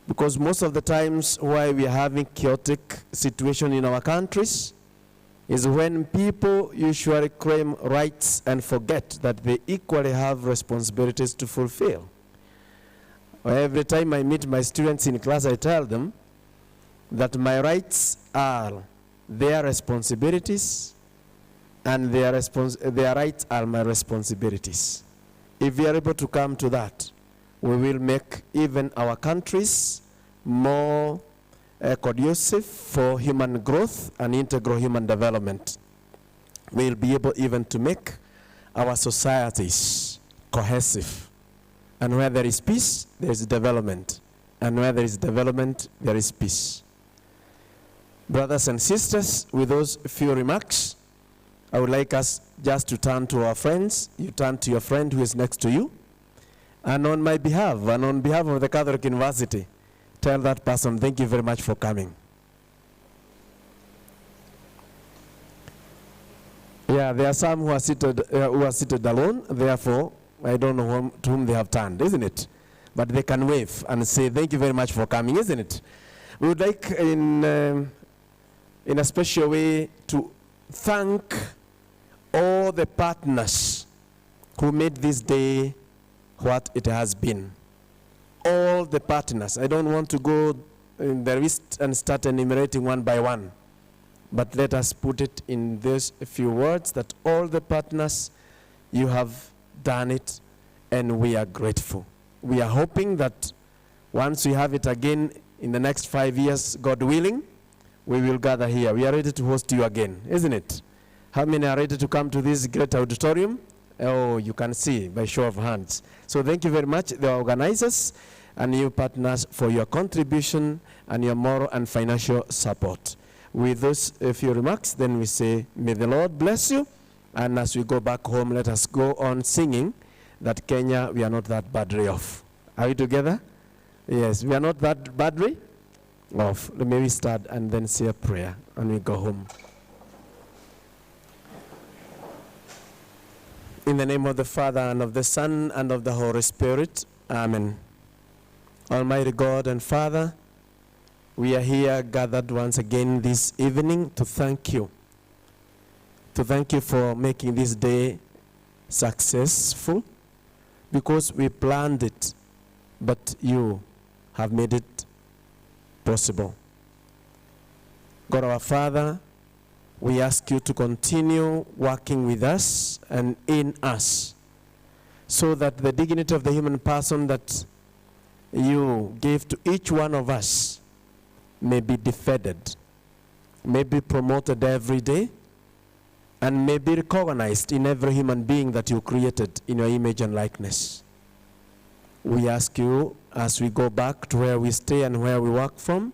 Because most of the times why we are having chaotic situation in our countries is when people usually claim rights and forget that they equally have responsibilities to fulfill. Every time I meet my students in class, I tell them that my rights are their responsibilities and their rights are my responsibilities. If we are able to come to that, we will make even our countries more conducive for human growth and integral human development. We'll be able even to make our societies cohesive. And where there is peace, there is development. And where there is development, there is peace. Brothers and sisters, with those few remarks, I would like us just to turn to our friends. You turn to your friend who is next to you. And on my behalf, and on behalf of the Catholic University, tell that person, thank you very much for coming. Yeah, there are some who are seated alone, therefore, I don't know to whom they have turned, isn't it? But they can wave and say, thank you very much for coming, isn't it? We would like, in a special way, to thank all the partners who made this day what it has been. All the partners. I don't want to go in the list and start enumerating one by one, but let us put it in these few words that all the partners, you have done it, and we are grateful. We are hoping that once we have it again in the next 5 years, God willing, we will gather here. We are ready to host you again, isn't it? How many are ready to come to this great auditorium? Oh, you can see by show of hands. So thank you very much, the organizers and you partners, for your contribution and your moral and financial support. With those few remarks, then we say, may the Lord bless you. And as we go back home, let us go on singing that Kenya, we are not that badly off. Are we together? Yes, we are not that badly off. May we start and then say a prayer and we go home. In the name of the Father, and of the Son, and of the Holy Spirit. Amen. Almighty God and Father, we are here gathered once again this evening to thank you. To thank you for making this day successful, because we planned it, but you have made it possible. God our Father, we ask you to continue working with us and in us, so that the dignity of the human person that you gave to each one of us may be defended, may be promoted every day, and may be recognized in every human being that you created in your image and likeness. We ask you, as we go back to where we stay and where we work from,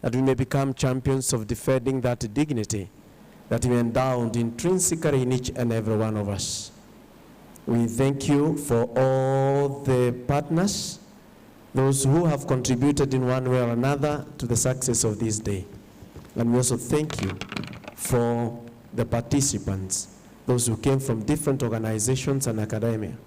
that we may become champions of defending that dignity that we endowed intrinsically in each and every one of us. We thank you for all the partners, those who have contributed in one way or another to the success of this day. And we also thank you for the participants, those who came from different organizations and academia,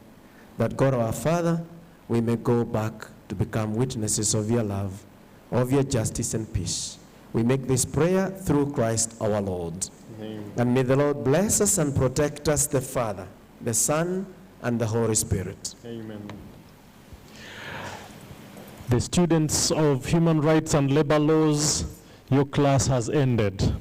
that God our Father, we may go back to become witnesses of your love, of your justice and peace. We make this prayer through Christ our Lord. Amen. And may the Lord bless us and protect us, the Father, the Son, and the Holy Spirit. Amen. The students of Human Rights and Labor Laws, your class has ended.